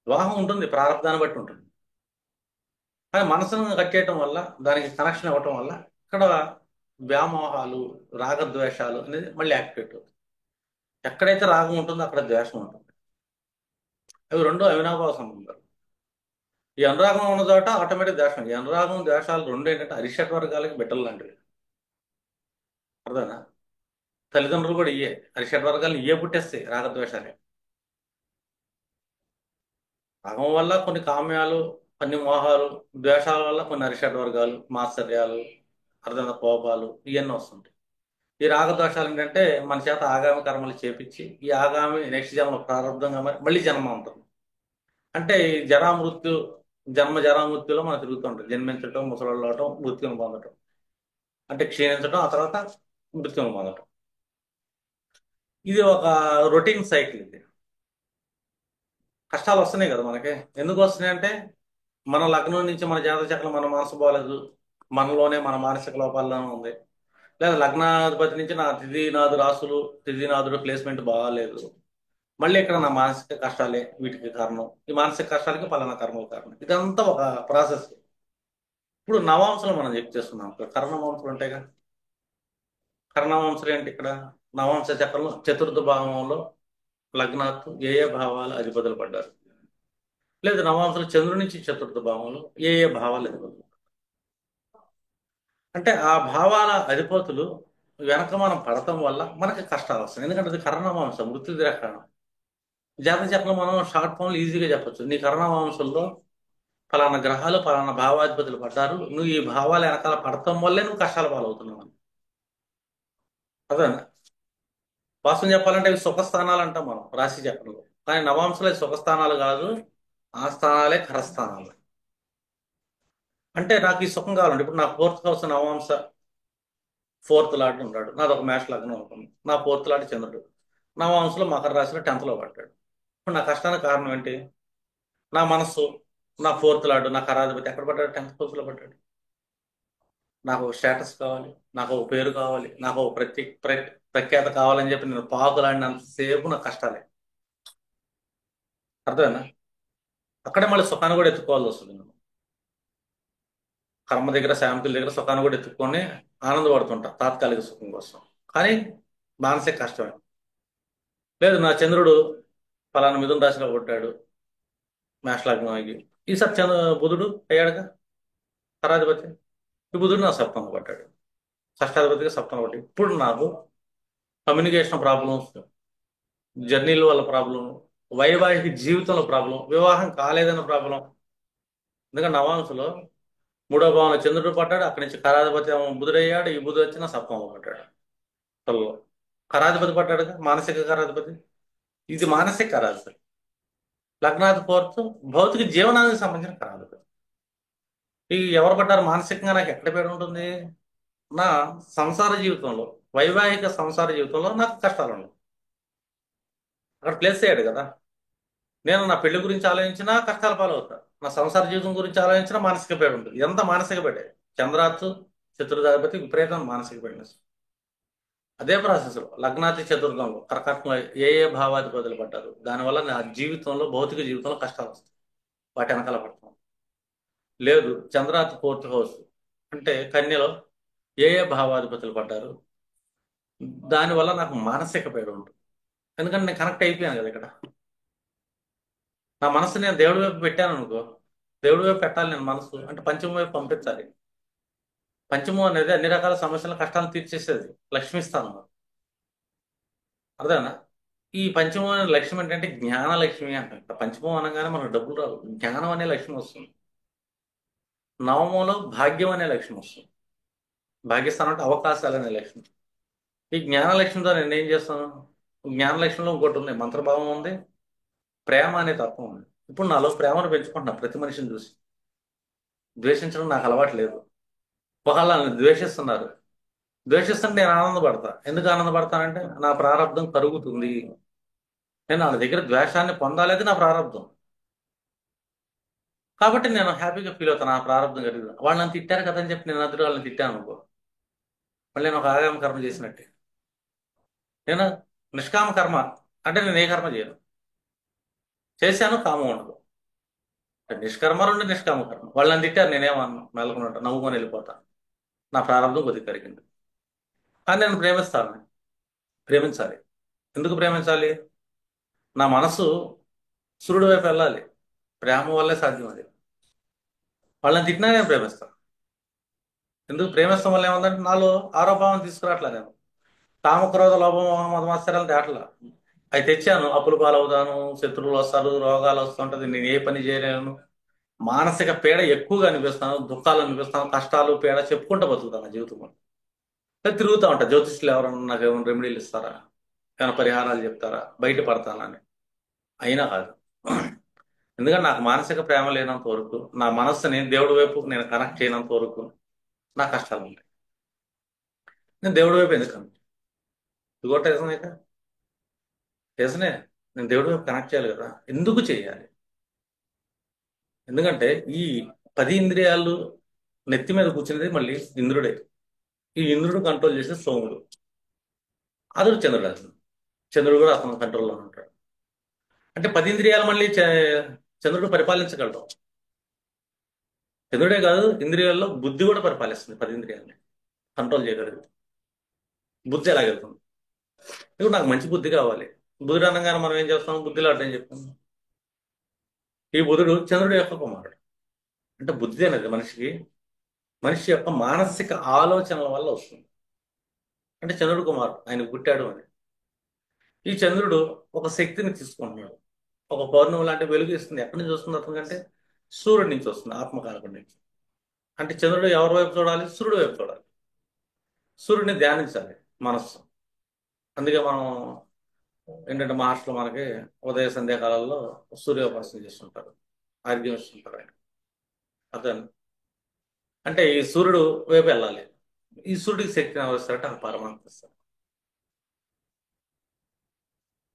వివాహం ఉంటుంది, ప్రారంధాన్ని బట్టి ఉంటుంది. కానీ మనసును కట్ చేయటం వల్ల, దానికి కనెక్షన్ ఇవ్వటం వల్ల ఇక్కడ వ్యామోహాలు, రాగద్వేషాలు అనేది మళ్ళీ యాక్టివేట్ అవుతుంది. ఎక్కడైతే రాగం ఉంటుందో అక్కడ ద్వేషం ఉంటుంది. అవి రెండు అవినాభావ సంబంధాలు. ఈ అనురాగం ఉన్న చోట ఆటోమేటిక్ ద్వేషం. ఈ అనురాగం ద్వేషాలు రెండు ఏంటంటే అరిషట్ వర్గాలకి బిడ్డలు లాంటివి. అర్థనా? తల్లిదండ్రులు కూడా ఇయ్యే అరిషట్ వర్గాలను ఇయ్యే పుట్టేస్తాయి రాగద్వేషాలే. రాగం వల్ల కొన్ని కామ్యాలు, కొన్ని మోహాలు, ద్వేషాల వల్ల కొన్ని అరిషడ్ వర్గాలు, మాత్సర్యాలు, అర్థన కోపాలు, ఇవన్నీ వస్తుంటాయి. ఈ రాగద్వేషాలు ఏంటంటే మన చేత ఆగామి కర్మలు చేపించి ఈ ఆగామి నెక్స్ట్ జన్మ ప్రారంభంగా మళ్ళీ జన్మ ఉంటుంది. అంటే ఈ జరామృత్యు, జరామృత్యులో మనం తిరుగుతుంటాం. జన్మించడం, ముసలు అవటం, మృత్యును పొందటం, అంటే క్షీణించడం, ఆ తర్వాత మృత్యును పొందటం. ఇది ఒక రొటీన్ సైకిల్. ఇది కష్టాలు వస్తున్నాయి కదా మనకి. ఎందుకు వస్తున్నాయి అంటే మన లగ్నం నుంచి మన జాతక చక్రం, మన మనసు బాగాలేదు, మనలోనే మన మానసిక లోపాల్లోనే ఉంది. లేదా లగ్నాధిపతి నుంచి నా తిథినాథు రాసులు, తిథినాథుడు ప్లేస్మెంట్ బాగాలేదు, మళ్ళీ ఇక్కడ నా మానసిక కష్టాలే వీటికి కారణం. ఈ మానసిక కష్టాలకి పలానా కర్మలు కారణం. ఇదంతా ఒక ప్రాసెస్. ఇప్పుడు నవాంశలు మనం చెక్ చేస్తున్నాం. ఇక్కడ కర్ణవంశలు ఉంటాయిగా. కర్ణవంశలు ఏంటి? ఇక్కడ నవాంశ చక్రంలో చతుర్థ భావంలో లగ్నాత్తు ఏ ఏ భావాలు అధిపతులు పడ్డారు, లేదా నవాంశలు చంద్రుడి నుంచి చతుర్థ భావంలో ఏ ఏ భావాలు అధిపతులు. అంటే ఆ భావాల అధిపతులు వెనక మనం పడటం వల్ల మనకి కష్టాలు వస్తాయి. ఎందుకంటే అది కర్ణవంశం, మృత్యుగ్రహణం. జాతక చక్రం మనం షార్ట్ ఫామ్లో ఈజీగా చెప్పొచ్చు. నీ కర్ణవంశంలో ఫలానా గ్రహాలు, ఫలానా భావాధిపతులు పడ్డారు, నువ్వు ఈ భావాల వెనకాల పడటం వల్లే నువ్వు కష్టాల పాలవుతున్నావు అని. అదే వాస్తవం చెప్పాలంటే ఇవి సుఖస్థానాలు అంటాం మనం రాశి చక్రంలో. కానీ నవాంశలే సుఖస్థానాలు కాదు, ఆ స్థానాలే ఖరస్థానాలు. అంటే నాకు ఈ సుఖం కావాలంటే ఇప్పుడు నా ఫోర్త్ హౌస్ నవాంశ ఫోర్త్ లాట్ ఉన్నాడు, నాది ఒక మేష లగ్నం అవుతుంది. నా ఫోర్త్ లాట్ చంద్రుడు నవాంశలో మకర రాశిలో 10th లో పడ్డాడు. ఇప్పుడు నా కష్టానికి కారణం ఏంటి? నా మనస్సు, నా ఫోర్త్ లాడు నా కరాధిపతి ఎక్కడ పడ్డాడు? 10th హౌస్లో పడ్డాడు. నాకు ఒక స్టేటస్ కావాలి, నాకు ఒక పేరు కావాలి, నాకు ఒక ప్రఖ్యాత కావాలని చెప్పి నేను పాకులాడినంతసేపు నాకు కష్టాలే. అర్థమేనా? అక్కడే మళ్ళీ సుఖాన్ని కూడా ఎత్తుకోవాల్సి వస్తుంది నేను. కర్మ దగ్గర శాంతుల దగ్గర సుఖాన్ని కూడా ఎత్తుక్కొని ఆనందపడుతుంటా తాత్కాలిక సుఖం కోసం. కానీ మానసిక కష్టమే. లేదు, నా చంద్రుడు ఫలానా మిథున రాశిలో కొట్టాడు, మేష లగ్నానికి. ఈసారి బుధుడు అయ్యాడుగా కరాధిపతి. ఈ బుధుడు నా సప్తమం పడ్డాడు, షష్టాధిపతిగా సప్తమం పడ్డాడు. ఇప్పుడు నాకు కమ్యూనికేషన్ ప్రాబ్లమ్స్, జర్నీల వల్ల ప్రాబ్లం, వైవాహిక జీవితంలో ప్రాబ్లం, వివాహం కాలేదన్న ప్రాబ్లం. ఎందుకంటే నవాంశలో 3వ భావంలో చంద్రుడు పడ్డాడు, అక్కడి నుంచి కరాధిపతి ఏమో బుధుడయ్యాడు, ఈ బుధుడు వచ్చి నా సప్తమం పడ్డాడు. అసలు కరాధిపతి పడ్డాడు, మానసిక కరాధిపతి. ఇది మానసిక కరాధిపతి. లగ్నాది ఫోర్త్ భౌతిక జీవనానికి సంబంధించిన కరాధిపతి. ఈ ఎవరు పడ్డారు మానసికంగా? నాకు ఎక్కడ పేరు ఉంటుంది? నా సంసార జీవితంలో, వైవాహిక సంసార జీవితంలో నాకు కష్టాలు ఉన్నాయి. అక్కడ ప్లేస్ అయ్యాడు కదా. నేను నా పెళ్లి గురించి ఆలోచించినా కష్టాల పాలవుతా, నా సంసార జీవితం గురించి ఆలోచించినా మానసిక పీడ ఉంటుంది. ఎంత మానసిక పీడే. చంద్రాత్తు చతుర్థాధిపతి విపరీతం మానసిక పీడ. అదే ప్రాసెస్లో లగ్నాతి చతుర్థంలో కర్కాటకంలో ఏ ఏ భావాధిపతులు పడ్డారు, దానివల్ల నా జీవితంలో భౌతిక జీవితంలో కష్టాలు వస్తాయి. వాటి వెనకాల పడతాం. లేదు, చంద్రాతి ఫోర్త్ హౌస్ అంటే కన్యలో ఏ ఏ భావాధిపతులు పడ్డారు, దానివల్ల నాకు మానసిక పీడ ఉంటుంది. ఎందుకంటే నేను కనెక్ట్ అయిపోయాను కదా ఇక్కడ. నా మనసు నేను దేవుడి వైపు పెట్టాను అనుకో, దేవుడి వైపు పెట్టాలి నేను మనసు అంటే పంచమం వైపు పంపించాలి. పంచమం అనేది అన్ని రకాల సమస్యల కష్టాలను తీర్చేసేది లక్ష్మీస్థానం. అర్థమేనా? ఈ పంచమం అనే లక్ష్యం ఏంటంటే జ్ఞాన లక్ష్మి అంట. పంచమం అనగానే మనకు డబ్బులు రావు, జ్ఞానం అనే లక్ష్యం వస్తుంది. నవమంలో భాగ్యం అనే లక్ష్యం వస్తుంది. భాగ్యస్థానం అంటే అవకాశాలు అనే లక్ష్యం. ఈ జ్ఞాన లక్ష్యంతో నేను ఏం చేస్తాను? జ్ఞాన లక్ష్యంలో ఇంకోటి ఉంది, మంత్రభావం ఉంది, ప్రేమ అనే తత్వం ఉంది. ఇప్పుడు నాలో ప్రేమను పెంచుకుంటున్నా ప్రతి మనిషిని చూసి. ద్వేషించడం నాకు అలవాటు లేదు. ఒకవేళ నన్ను ద్వేషిస్తున్నారు, ద్వేషిస్తుంటే నేను ఆనందపడతా. ఎందుకు ఆనందపడతానంటే నా ప్రారంధం కరుగుతుంది. నేను వాళ్ళ దగ్గర ద్వేషాన్ని పొందాలి, అది నా ప్రారంధం. కాబట్టి నేను హ్యాపీగా ఫీల్ అవుతాను, నా ప్రారంభం కలిగి. వాళ్ళు నన్ను తిట్టారు కదా అని చెప్పి నేను అద్దరు వాళ్ళని తిట్టాను అనుకో, మళ్ళీ నేను ఒక ఆగామ కర్మ చేసినట్టే. నేను నిష్కామ కర్మ అంటే నేను ఏ కర్మ చేయను, చేశాను కామం ఉండదు. నిష్కర్మ రెండు నిష్కామ కర్మ. వాళ్ళు నన్ను తిట్టారు, నేనేమన్నా మెలకుండా నవ్వుకొని వెళ్ళిపోతాను. నా ప్రారంభం కొద్దిగా కరిగింది. కానీ నేను ప్రేమిస్తాను, ప్రేమించాలి. ఎందుకు ప్రేమించాలి? నా మనసు సూర్యుడి వైపు వెళ్ళాలి. ప్రేమ వల్లే సాధ్యం అది. వాళ్ళని తిట్టినా నేను ప్రేమిస్తాను. ఎందుకు ప్రేమిస్తాం వల్ల ఏముందంటే నాలో ఆరోభావం తీసుకురావట్లే నేను. కామక్రోధ లోభం మదమాత్సరాలు దాటలా. అవి తెచ్చాను, అప్పులు పాలవుతాను, శత్రువులు వస్తారు, రోగాలు వస్తుంటది, నేను ఏ పని చేయలేను, మానసిక పీడ ఎక్కువగా అనిపిస్తాను, దుఃఖాలు అనిపిస్తాను, కష్టాలు పీడ చెప్పుకుంటూ బతుకుతాను నా జీవితంలో. తిరుగుతూ ఉంటా. జ్యోతిష్యులు ఎవరన్నా నాకు ఏమైనా రెమెడీలు ఇస్తారా, ఏమైనా పరిహారాలు చెప్తారా, బయటపడతానని. అయినా కాదు. ఎందుకంటే నాకు మానసిక ప్రేమ లేనంత వరకు, నా మనస్సుని దేవుడి వైపు నేను కనెక్ట్ చేయనంత వరకు నా కష్టాలు ఉంటాయి. నేను దేవుడి వైపు ఎందుకు కనెక్ట్? ఇది కూడా రీజనే కదా. రీజనే. నేను దేవుడి వైపు కనెక్ట్ చేయాలి కదా. ఎందుకు చేయాలి? ఎందుకంటే ఈ 10 ఇంద్రియాలు నెత్తి మీద కూర్చునేది మళ్ళీ ఇంద్రుడే. ఈ ఇంద్రుడు కంట్రోల్ చేసే సోముడు, అదుడు చంద్రుడు. అసలు చంద్రుడు కూడా అతను కంట్రోల్లో ఉంటాడు. అంటే 10 ఇంద్రియాలు మళ్ళీ చంద్రుడు పరిపాలించగలడు. చంద్రుడే కాదు, ఇంద్రియాల్లో బుద్ధి కూడా పరిపాలిస్తుంది. 10 ఇంద్రియాలని కంట్రోల్ చేయగలదు. బుద్ధి ఎలాగెళ్తుంది? ఇప్పుడు నాకు మంచి బుద్ధి కావాలి. బుద్ధుడు అనగానే మనం ఏం చేస్తాం? బుద్ధిలో అడ్డం చెప్తాం. ఈ బుధుడు చంద్రుడు యొక్క కుమారుడు. అంటే బుద్ధి అనేది మనిషి యొక్క మానసిక ఆలోచనల వల్ల వస్తుంది. అంటే చంద్రుడు కుమారుడు, ఆయన పుట్టాడు అని. ఈ చంద్రుడు ఒక శక్తిని తీసుకుంటున్నాడు, ఒక పౌర్ణమి లాంటి వెలుగు ఇస్తుంది. ఎక్కడి నుంచి వస్తుంది అతను అంటే? సూర్యుడి నుంచి వస్తుంది, ఆత్మకారకుడి నుంచి. అంటే చంద్రుడు ఎవరి వైపు చూడాలి? సూర్యుడు వైపు చూడాలి. సూర్యుడిని ధ్యానించాలి మనస్సు. అందుకే మనం ఏంటంటే మహర్షులు మనకి ఉదయ సంధ్యాకాలంలో సూర్యోపాసన చేస్తుంటారు, ఆర్గ్యం ఇస్తుంటారు ఆయన. అర్థం? అంటే ఈ సూర్యుడు వైపు వెళ్ళాలి. ఈ సూర్యుడికి శక్తిని ఎవరిస్తారంటే ఆ పరమాత్మ ఇస్తారు.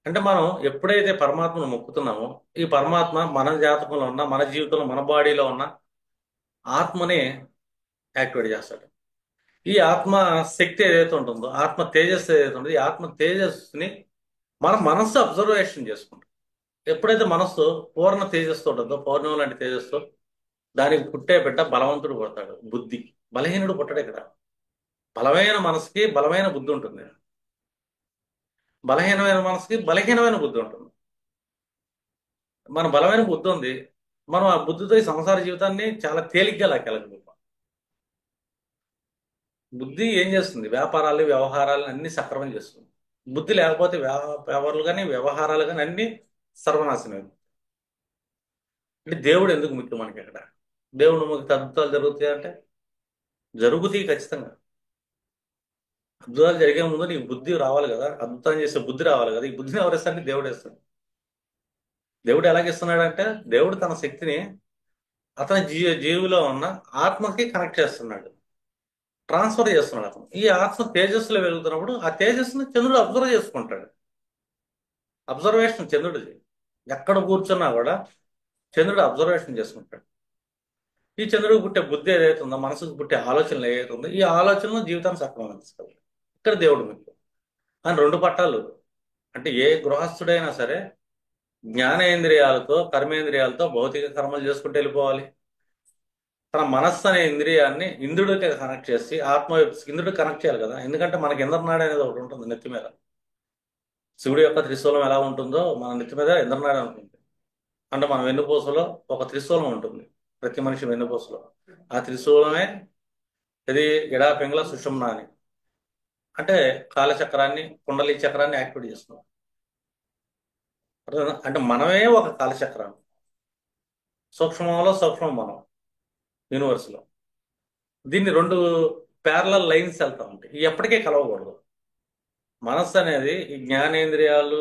అంటే మనం ఎప్పుడైతే పరమాత్మను మొక్కుతున్నామో ఈ పరమాత్మ మన జాతకంలో ఉన్న, మన జీవితంలో, మన బాడీలో ఉన్న ఆత్మని యాక్టివేట్ చేస్తాడు. ఈ ఆత్మ శక్తి ఏదైతే ఉంటుందో, ఆత్మ తేజస్సు ఏదైతే ఉంటుందో, ఈ ఆత్మ తేజస్సుని మన మనస్సు అబ్జర్వేషన్ చేసుకుంటాం. ఎప్పుడైతే మనస్సు పూర్ణ తేజస్సు ఉంటుందో, పౌర్ణమి లాంటి తేజస్సు, దానికి పుట్టే బిడ్డ బలవంతుడు పుడతాడు. బుద్ధి బలహీనుడు పుట్టడే కదా. బలమైన మనసుకి బలమైన బుద్ధి ఉంటుంది, బలహీనమైన మనసుకి బలహీనమైన బుద్ధి ఉంటుంది. మన బలమైన బుద్ధి ఉంది, మనం ఆ బుద్ధితో ఈ సంసార జీవితాన్ని చాలా తేలిగ్గా లాక్కెళ్ళగలుగుతాం. బుద్ధి ఏం చేస్తుంది? వ్యాపారాలు, వ్యవహారాలు అన్ని సక్రమం చేస్తుంది. బుద్ధి లేకపోతే వ్యాపారాలు కానీ, వ్యవహారాలు కానీ అన్ని సర్వనాశనం. అంటే దేవుడు ఎందుకు ముఖ్యం మనకి ఇక్కడ? దేవుడు మనకి అద్భుతాలు జరుగుతాయి అంటే జరుగుతాయి ఖచ్చితంగా. అద్భుతాలు జరిగే ముందు నీకు బుద్ధి రావాలి కదా, అద్భుతం చేసే బుద్ధి రావాలి కదా. ఈ బుద్ధిని ఎవరిస్తాడు? దేవుడు ఇస్తాడు. దేవుడు ఎలాగిస్తున్నాడంటే, దేవుడు తన శక్తిని అతని జీవిలో ఉన్న ఆత్మకి కనెక్ట్ చేస్తున్నాడు, ట్రాన్స్ఫర్ చేస్తున్నాడు. అతను ఈ ఆత్మ తేజస్సులో వెలుగుతున్నప్పుడు ఆ తేజస్సును చంద్రుడు అబ్జర్వ్ చేసుకుంటాడు. అబ్జర్వేషన్ చంద్రుడిది. ఎక్కడ కూర్చున్నా కూడా చంద్రుడు అబ్జర్వేషన్ చేసుకుంటాడు. ఈ చంద్రుడికి పుట్టే బుద్ధి ఏదైతే ఉందో, మనసుకు పుట్టే ఆలోచనలు ఏదైతే ఉందో, ఈ ఆలోచనలు జీవితాన్ని సక్రమంగా తీసుకెళ్ళాలి. ఇక్కడ దేవుడు మీకు అని రెండు పట్టాలు. అంటే ఏ గృహస్థుడైనా సరే జ్ఞానేంద్రియాలతో, కర్మేంద్రియాలతో భౌతిక కర్మలు చేసుకుంటూ వెళ్ళిపోవాలి. తన మనస్సు అనే ఇంద్రియాన్ని ఇంద్రుడికి కనెక్ట్ చేసి ఆత్మ ఇంద్రుడికి కనెక్ట్ చేయాలి కదా. ఎందుకంటే మనకి ఇంద్రనాడి అనేది ఒకటి ఉంటుంది నెత్తి మీద. శివుడి యొక్క త్రిశూలం ఎలా ఉంటుందో మన నెత్తి మీద ఇంద్రనాడి ఉంటుంది. అంటే మన వెన్నుపూసలో ఒక త్రిశూలం ఉంటుంది, ప్రతి మనిషి వెన్నుపూసలో. ఆ త్రిశూలమే ఇది ఎడా పింగళ సుషుమ్న అని. అంటే కాలచక్రాన్ని, కుండలి చక్రాన్ని యాక్టివేట్ చేస్తున్నాం. అర్థమైందా? అంటే మనమే ఒక కాలచక్రం, సూక్ష్మంలో సూక్ష్మం మనం యూనివర్స్ లో. దీన్ని రెండు ప్యారలల్ లైన్స్ వెళ్తా ఉంటాయి, ఇవి ఎప్పటికీ కలవకూడదు. మనస్సు అనేది ఈ జ్ఞానేంద్రియాలు,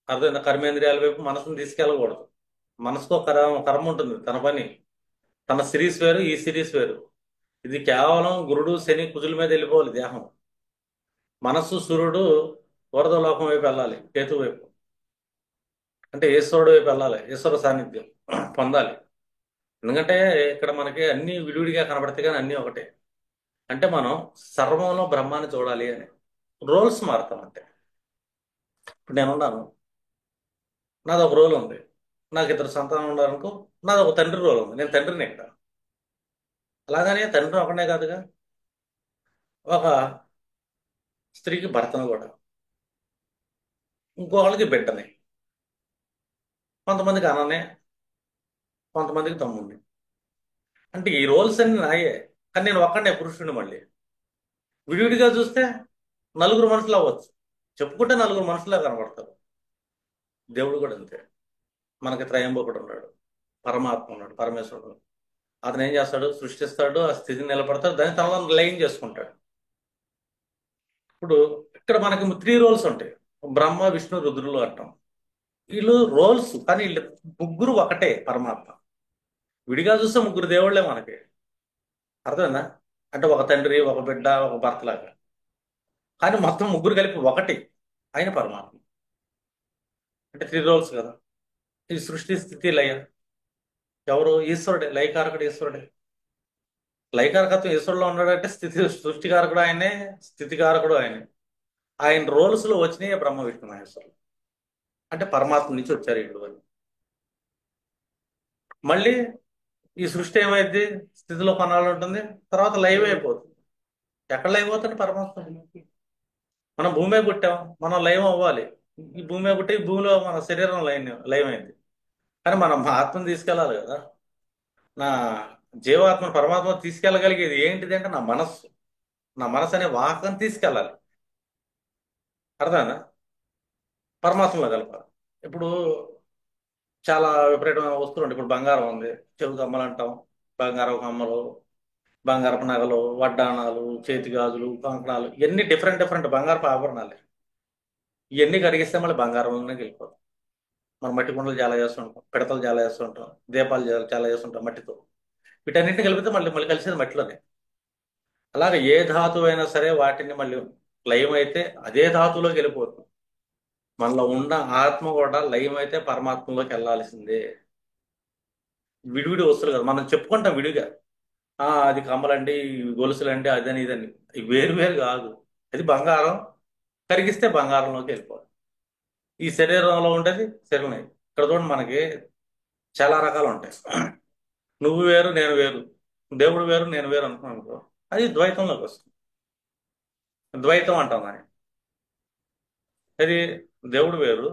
అర్థమైందా, కర్మేంద్రియాల వైపు మనసును తీసుకెళ్ళకూడదు. మనసుకు ఒక కర్మ ఉంటుంది, తన పని. తన సిరీస్ వేరు, ఈ సిరీస్ వేరు. ఇది కేవలం గురుడు, శని, కుజుల మీద వెళ్ళిపోవాలి దేహం. మనస్సు సూర్యుడు వరద లోకం వైపు వెళ్ళాలి, కేతు వైపు. అంటే ఈశ్వరుడు వైపు వెళ్ళాలి, ఈశ్వర సాన్నిధ్యం పొందాలి. ఎందుకంటే ఇక్కడ మనకి అన్ని విడివిడిగా కనబడతాయి కానీ అన్నీ ఒకటే. అంటే మనం సర్వంలో బ్రహ్మాన్ని చూడాలి అని రోల్స్ మారుతాం. అంటే ఇప్పుడు నేనున్నాను, నాది ఒక రోల్ ఉంది. నాకు ఇద్దరు సంతానం ఉండాలనుకో, నాది ఒక తండ్రి రోల్ ఉంది, నేను తండ్రిని ఇక్కడ. అలాగనే తండ్రి ఒకనే కాదుగా, ఒక స్త్రీకి భర్తను కూడా, ఇంకొకళ్ళకి బిడ్డని, కొంతమందికి అన్ననే, కొంతమందికి తమ్ముడిని. అంటే ఈ రోల్స్ అన్ని నాయే, కానీ నేను ఒక్కడే పురుషుడిని. మళ్ళీ విడివిడిగా చూస్తే నలుగురు మనుషులు అవ్వచ్చు, చెప్పుకుంటే నలుగురు మనుషులే కనబడతారు. దేవుడు కూడా అంతే. మనకి త్రయంబకుడు ఉన్నాడు, పరమాత్మ ఉన్నాడు, పరమేశ్వరుడు. అతను ఏం చేస్తాడు? సృష్టిస్తాడు, ఆ స్థితిని నిలబడతాడు, దాన్ని తనలో లైన్ చేసుకుంటాడు. ఇప్పుడు ఇక్కడ మనకి త్రీ రోల్స్ ఉంటాయి, బ్రహ్మ, విష్ణు, రుద్రులు అంటాం. వీళ్ళు రోల్స్, కానీ వీళ్ళు ముగ్గురు ఒకటే పరమాత్మ. విడిగా చూస్తే ముగ్గురు దేవుళ్ళే మనకి. అర్థమైందా? అంటే ఒక తండ్రి, ఒక బిడ్డ, ఒక భర్త లాగా. కానీ మొత్తం ముగ్గురు కలిపి ఒకటి ఆయన పరమాత్మ. అంటే త్రీ రోల్స్ కదా. ఈ సృష్టి, స్థితి, లయ ఎవరు? ఈశ్వరుడే. లయకారకుడు ఈశ్వరుడే. లయకారకత్వం ఈశ్వరులో ఉన్నాడంటే సృష్టికారకుడు ఆయనే, స్థితికారకుడు ఆయనే. ఆయన రోల్స్ లో వచ్చినాయి బ్రహ్మ, విష్ణు, మహేశ్వరులు. అంటే పరమాత్మ నుంచి వచ్చారు వీళ్ళు అని. మళ్ళీ ఈ సృష్టి ఏమైంది? స్థితిలో కొన్నాళ్ళు ఉంటుంది, తర్వాత లైవ్ అయిపోతుంది. ఎక్కడ లైవ్ అవుతుంది? పరమాత్మ. మనం భూమి మీద పుట్టాం, మనం లైవ్ అవ్వాలి. ఈ భూమి మీద పుట్టి ఈ భూమిలో మన శరీరం లైవ్ అయింది. కానీ మనం మా ఆత్మను తీసుకెళ్ళాలి కదా. నా జీవాత్మ పరమాత్మ తీసుకెళ్ళగలిగేది ఏంటిది అంటే నా మనస్సు. నా మనసు అనే వాహకం తీసుకెళ్ళాలి. అర్థమైందా? పరమాత్మలో కలపాలి. ఇప్పుడు చాలా విపరీతమైన వస్తువులు ఉంటాయి. ఇప్పుడు బంగారం ఉంది, చెవి కమ్మలు అంటాం, బంగారం కమ్మలు, బంగారపు నగలు, వడ్డాణాలు, చేతి గాజులు, కంకణాలు, ఇవన్నీ డిఫరెంట్ డిఫరెంట్ బంగారపు ఆభరణాలే. ఇవన్నీ కడిగిస్తే మళ్ళీ బంగారంలోనే వెళ్ళిపోతాం. మనం మట్టి కుండలు చాలా చేస్తుంటాం, పిడతలు చాలా చేస్తుంటాం, దీపాలు చాలా చేస్తుంటాం మట్టితో. వీటన్నింటిని కలిపితే మళ్ళీ మళ్ళీ కలిసేది మట్టిలోనే. అలాగే ఏ ధాతువు అయినా సరే వాటిని మళ్ళీ లయం అయితే అదే ధాతువులోకి వెళ్ళిపోతుంది. మనలో ఉన్న ఆత్మ కూడా లయమైతే పరమాత్మలోకి వెళ్ళాల్సిందే. విడివిడి వస్తువులు కదా, మనం చెప్పుకుంటాం విడిగా. అది కమ్మలండి, ఇవి గొలుసులండి, అదని ఇదని. ఇవి వేరు వేరు కాదు. అది బంగారం, కరిగిస్తే బంగారంలోకి వెళ్ళిపోవాలి. ఈ శరీరంలో ఉండేది శరీరం. ఇక్కడ చూడండి, మనకి చాలా రకాలు ఉంటాయి. నువ్వు వేరు నేను వేరు, దేవుడు వేరు నేను వేరు అనుకున్నాను అనుకో, అది ద్వైతంలోకి వస్తుంది. ద్వైతం అంటాం దాన్ని. అది దేవుడు వేరు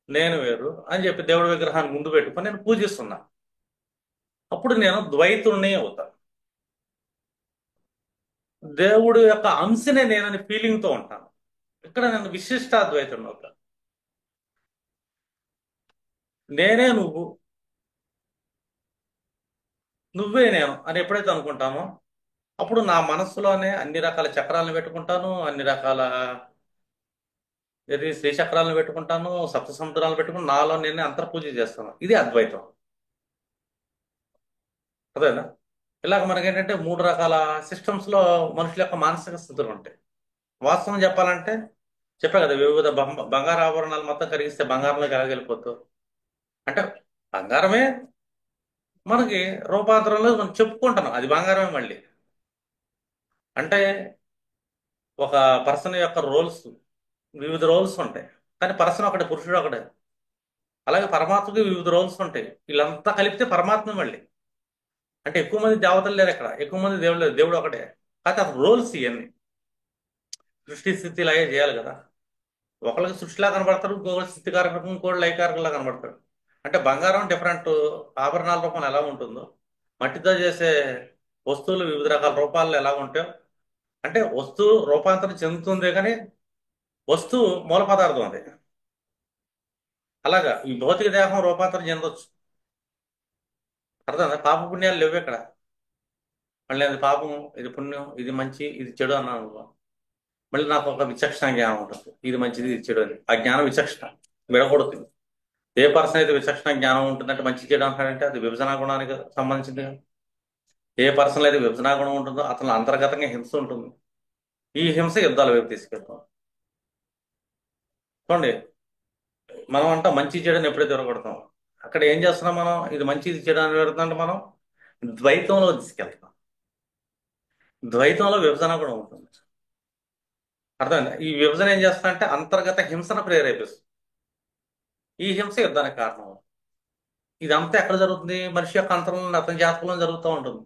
నేను వేరు అని చెప్పి దేవుడి విగ్రహాన్ని ముందు పెట్టుకొని నేను పూజిస్తున్నా. అప్పుడు నేను ద్వైతుడిని అవుతా. దేవుడు యొక్క అంశనే నేనని ఫీలింగ్తో ఉంటాను. ఇక్కడ నేను విశిష్టాద్వైతుడిని అవుతా. నేనే నువ్వు, నువ్వే నేను అని ఎప్పుడైతే అనుకుంటానో, అప్పుడు నా మనస్సులోనే అన్ని రకాల చక్రాలను పెట్టుకుంటాను, అన్ని రకాల శ్రీచక్రాలను పెట్టుకుంటాను, సప్త సముద్రాలను పెట్టుకుని నాలో నేను అంతర్పూజ చేస్తాను. ఇది అద్వైతం. అదేనా? ఇలాగ మనకేంటంటే మూడు రకాల సిస్టమ్స్ లో మనుషుల యొక్క మానసిక స్థితులు ఉంటాయి. వాస్తవం చెప్పాలంటే చెప్పా కదా, వివిధ బంగారు ఆభరణాలు మొత్తం కరిగిస్తే బంగారంలో కాగలిపోతావు అంటే, బంగారమే మనకి రూపాంతరంలో మనం చెప్పుకుంటున్నాం అది బంగారమే మళ్ళీ. అంటే ఒక పర్సన్ యొక్క రోల్స్, వివిధ రోల్స్ ఉంటాయి. కానీ పర్సన్ ఒకటే, పురుషుడు ఒకటే. అలాగే పరమాత్మకి వివిధ రోల్స్ ఉంటాయి. వీళ్ళంతా కలిపితే పరమాత్మ మళ్ళీ. అంటే ఎక్కువ మంది దేవతలు లేరు ఇక్కడ, ఎక్కువ మంది దేవుడు లేరు, దేవుడు ఒకటే. కాకపోతే అతను రోల్స్ ఇవన్నీ సృష్టి స్థితి ఇలాగే చేయాలి కదా. ఒకళ్ళకి సృష్టిలా కనబడతారు, ఇంకొకరు స్థితికారకం, ఇంకోటి లయకారకంలా కనబడతారు. అంటే బంగారం డిఫరెంట్ ఆభరణాల రూపం ఎలా ఉంటుందో, మట్టితో చేసే వస్తువులు వివిధ రకాల రూపాల్లో ఎలా ఉంటాయో, అంటే వస్తువు రూపాంతరం చెందుతుంది కానీ వస్తువు మూల పదార్థం అది. అలాగా ఈ భౌతిక దేహం రూపాంతరం చెందొచ్చు. అర్థం, పాప పుణ్యాలు లేవు ఇక్కడ. మళ్ళీ అది పాపం, ఇది పుణ్యం, ఇది మంచి, ఇది చెడు అన్నాను అనుకో, మళ్ళీ నాకు ఒక విచక్షణ జ్ఞానం ఉంటుంది. ఇది మంచిది, ఇది చెడు అని. ఆ జ్ఞానం విచక్షణ విడగొడుతుంది. ఏ పర్సన్ అయితే విచక్షణ జ్ఞానం ఉంటుందంటే మంచి చేయడం అంటాడంటే అది విభజన గుణానికి సంబంధించింది. ఏ పర్సన్ అయితే విభజన గుణం ఉంటుందో అతను అంతర్గతంగా హింస ఉంటుంది. ఈ హింస యుద్ధాల వైపు తీసుకెళ్తాం. చూడండి, మనం అంట మంచి చేయడం ఎప్పుడైతే విరగొడతాం, అక్కడ ఏం చేస్తున్నాం మనం, ఇది మంచి ఇది చేయడానికి పెడుతుందంటే మనం ద్వైతంలో తీసుకెళ్తాం. ద్వైతంలో విభజన కూడా ఉంటుంది. అర్థమైందా? ఈ విభజన ఏం చేస్తా అంటే అంతర్గత హింసను ప్రేరేపిస్తుంది. ఈ హింస యుద్ధానికి కారణం. ఇదంతా ఎక్కడ జరుగుతుంది? మనిషి యొక్క అంతరంలో, అతని జాతకంలో జరుగుతూ ఉంటుంది.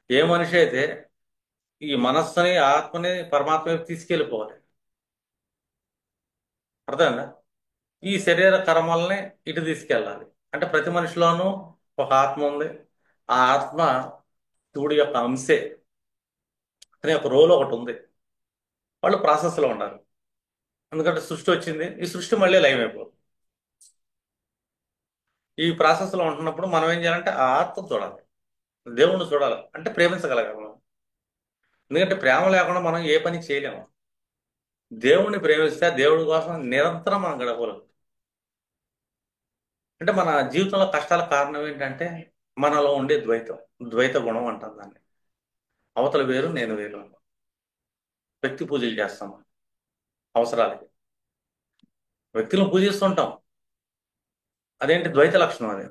ఏ మనిషి అయితే ఈ మనస్సుని ఆత్మని పరమాత్మ వైపు తీసుకెళ్ళిపోవాలి, అర్థమైందా? ఈ శరీర కర్మల్ని ఇటు తీసుకెళ్ళాలి. అంటే ప్రతి మనిషిలోనూ ఒక ఆత్మ ఉంది. ఆ ఆత్మ శివుడి యొక్క అంశే. అతని యొక్క రోల్ ఒకటి ఉంది. వాళ్ళు ప్రాసెస్లో ఉన్నారు. ఎందుకంటే సృష్టి వచ్చింది, ఈ సృష్టి మళ్ళీ లయం అయిపోతుంది. ఈ ప్రాసెస్లో ఉంటున్నప్పుడు మనం ఏం చేయాలంటే ఆ ఆత్మ చూడాలి, దేవుణ్ణి చూడాలి, అంటే ప్రేమించగలగాలి మనం. ఎందుకంటే ప్రేమ లేకుండా మనం ఏ పని చేయలేము. దేవుణ్ణి ప్రేమిస్తే ఆ దేవుడి కోసం నిరంతరం మనం గడపగలం. అంటే మన జీవితంలో కష్టాల కారణం ఏంటంటే మనలో ఉండే ద్వైతం, ద్వైత గుణం అంటాం దాన్ని. అవతల వేరు నేను వేరు. వ్యక్తి పూజలు చేస్తాం అవసరాలకి, వ్యక్తులను పూజిస్తుంటాం. అదేంటి ద్వైత లక్షణం అది.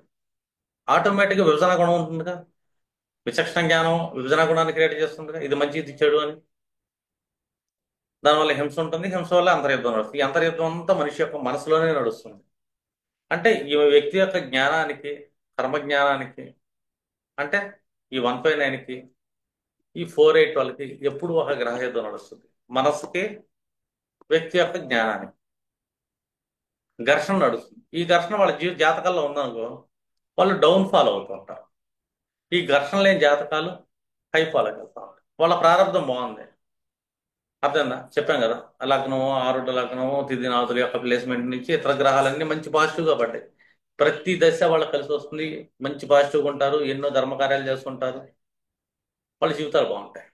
ఆటోమేటిక్గా విభజన గుణం ఉంటుందిగా. విచక్షణ జ్ఞానం విభజన గుణాన్ని క్రియేట్ చేస్తుందిగా, ఇది మంచి ఇది చెడు అని. దానివల్ల హింస ఉంటుంది, హింస వల్ల అంతర్యుద్ధం నడుస్తుంది. ఈ అంతర్యుద్ధం అంతా మనిషి యొక్క మనసులోనే నడుస్తుంది. అంటే ఈ వ్యక్తి యొక్క జ్ఞానానికి, కర్మజ్ఞానానికి, అంటే ఈ 1/9కి, ఈ 4/8 ఎప్పుడు ఒక గ్రహయుద్ధం నడుస్తుంది. మనస్సుకి, వ్యక్తి యొక్క జ్ఞానానికి ఘర్షణ నడుస్తుంది. ఈ ఘర్షణ వాళ్ళ జాతకాల్లో ఉందనుకో, వాళ్ళు డౌన్ ఫాల్ అవుతూ ఉంటారు. ఈ ఘర్షణ లేని జాతకాలు హై ఫాల్ అయిపోతూ ఉంటారు. వాళ్ళ ప్రారంభం బాగుంది. అర్థందా? చెప్పాం కదా, లగ్నము, ఆరుడ లగ్నము, తిథి నాదుల యొక్క ప్లేస్మెంట్ నుంచి ఇతర గ్రహాలన్నీ మంచి పాజిటివ్గా పడ్డాయి. ప్రతి దశ వాళ్ళకి కలిసి వస్తుంది, మంచి పాజిటివ్గా ఉంటారు, ఎన్నో ధర్మకార్యాలు చేస్తుంటారు, వాళ్ళ జీవితాలు బాగుంటాయి.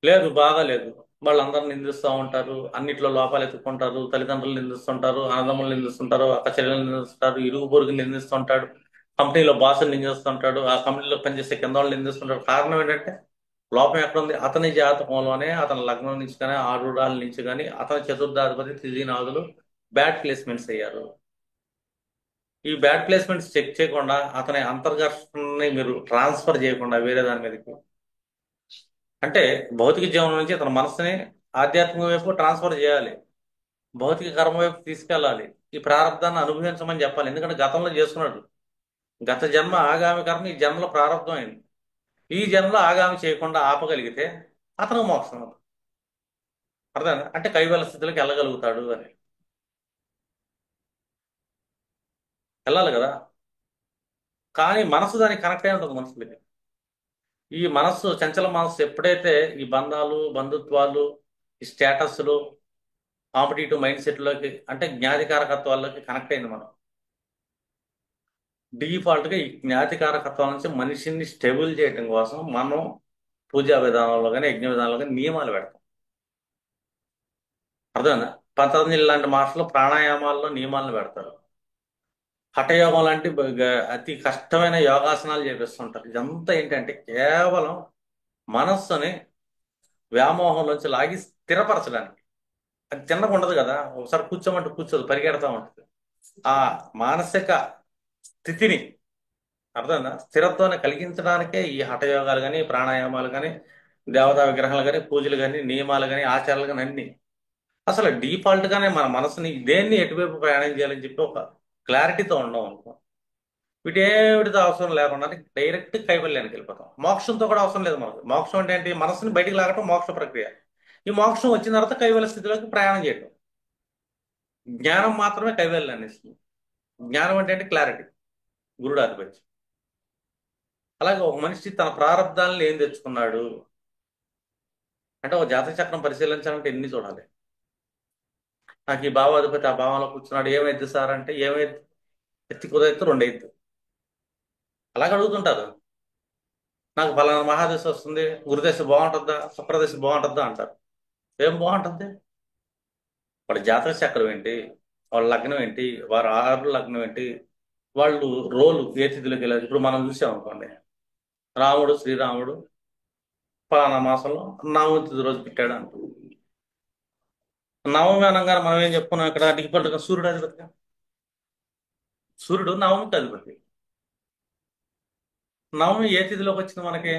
లేదు, బాగా లేదు, వాళ్ళందరూ నిందిస్తూ ఉంటారు, అన్నిట్లో లోపాలు ఎత్తుకుంటారు, తల్లిదండ్రులు నిందిస్తుంటారు, అన్నదమ్ములు నిందిస్తుంటారు, అక్క చెల్లెలు నిందిస్తుంటారు, ఇరుగు పొరుగు నిందిస్తుంటాడు, కంపెనీలో బాసులు నిందిస్తుంటాడు, ఆ కంపెనీలో పనిచేసే కింద వాళ్ళు నిందిస్తుంటారు. కారణం ఏంటంటే లోపం ఎక్కడ ఉంది? అతని జాతకంలోనే అతని లగ్నం నుంచి కానీ ఆరుడాల నుంచి కానీ అతని చతుర్థాధిపతి తిథినాదులు బ్యాడ్ ప్లేస్మెంట్స్ అయ్యారు. ఈ బ్యాడ్ ప్లేస్మెంట్స్ చెక్ చేయకుండా అతని అంతర్ఘర్షణని మీరు ట్రాన్స్ఫర్ చేయకుండా వేరే దాని మీదకి, అంటే భౌతిక జీవనం నుంచి అతని మనసుని ఆధ్యాత్మిక వైపు ట్రాన్స్ఫర్ చేయాలి, భౌతిక కర్మ వైపు తీసుకెళ్ళాలి, ఈ ప్రారంధాన్ని అనుభవించమని చెప్పాలి. ఎందుకంటే గతంలో చేసుకున్నాడు. గత జన్మ ఆగామి కర్మ ఈ జన్మలో ప్రారంభం అయింది. ఈ జన్మలో ఆగామి చేయకుండా ఆపగలిగితే అతను మోక్షం. అర్థం? అంటే కైవల స్థితిలోకి వెళ్ళగలుగుతాడు అని. వెళ్ళాలి కదా. కానీ మనసు దానికి కనెక్ట్ అయి ఉంటుంది మనుషులకి. ఈ మనస్సు, చంచల మనస్సు ఎప్పుడైతే ఈ బంధాలు, బంధుత్వాలు, ఈ స్టేటస్లు, కాంపిటేటివ్ మైండ్ సెట్లోకి, అంటే జ్ఞాతికారకత్వాల్లోకి కనెక్ట్ అయింది, మనం డిఫాల్ట్గా ఈ జ్ఞాతికారకత్వాల నుంచి మనిషిని స్టేబుల్ చేయడం కోసం మనం పూజా విధానంలో కానీ యజ్ఞ విధానంలో కానీ నియమాలు పెడతాం. అర్థమైందా? పతంజలి లాంటి మాస్టర్లు ప్రాణాయామాల్లో నియమాలను పెడతారు. హఠయోగం లాంటి అతి కష్టమైన యోగాసనాలు చేపిస్తుంటారు. ఇదంతా ఏంటంటే కేవలం మనస్సుని వ్యామోహంలోంచి లాగి స్థిరపరచడానికి. అది చిన్నగా ఉండదు కదా, ఒకసారి కూర్చోమంటే కూర్చోదు, పరిగెడతా ఉంటుంది. ఆ మానసిక స్థితిని, అర్థమైందా, స్థిరత్వాన్ని కలిగించడానికే ఈ హఠయోగాలు కానీ ప్రాణాయామాలు కానీ దేవతా విగ్రహాలు కానీ పూజలు కానీ నియమాలు కానీ ఆచారాలు కానీ అన్ని. అసలు డిఫాల్ట్ గానే మన మనసుని దేన్ని ఎటువైపు ప్రయాణం చేయాలని చెప్పి ఒక క్లారిటీతో ఉండడం అనుకో, వీటేవిటితో అవసరం లేకుండా డైరెక్ట్ కైవల్యానికి వెళ్ళిపోతాం. మోక్షంతో కూడా అవసరం లేదు మనకు. మోక్షం అంటే ఏంటి? మనసుని బయటికి లాగటం మోక్ష ప్రక్రియ. ఈ మోక్షం వచ్చిన తర్వాత కైవల్య స్థితిలోకి ప్రయాణం చేయటం. జ్ఞానం మాత్రమే కైవల్యాన్ని ఇస్తుంది. జ్ఞానం అంటే ఏంటి? క్లారిటీ, గురుడు ఆధిపత్యం. అలాగే ఒక మనిషి తన ప్రారంధాలను ఏం తెచ్చుకున్నాడు అంటే, ఒక జాతక చక్రం పరిశీలించాలంటే ఎన్ని చూడాలి. నాకు ఈ భావాధిపతి ఆ భావంలో కూర్చున్నాడు, ఏమైద్ది సార్ అంటే, ఏమైద్ది? ఎత్తి కుదైతే రెండు ఎత్తు. అలాగే అడుగుతుంటారు. నాకు ఫలానా మహాదశ వస్తుంది, గురుదశ బాగుంటుందా, శుక్రదశ బాగుంటుందా అంటారు. ఏం బాగుంటుంది? వాడి జాతక చక్రం ఏంటి, వాళ్ళ లగ్నం ఏంటి, వారి ఆరు లగ్నం ఏంటి, వాళ్ళు రోలు ఏ తిథిలోకి వెళ్ళారు. ఇప్పుడు మనం చూసాం అనుకోండి, రాముడు శ్రీరాముడు ఫలానా మాసంలో నవమి తిథి రోజు పెట్టాడు అంట. నవమి అనగానే మనం ఏం చెప్పుకున్నాం ఇక్కడ? డిఫాల్ట్గా సూర్యుడు అధిపతిగా. సూర్యుడు నవమికి అధిపతి. నవమి ఏ తిథిలోకి వచ్చింది మనకి?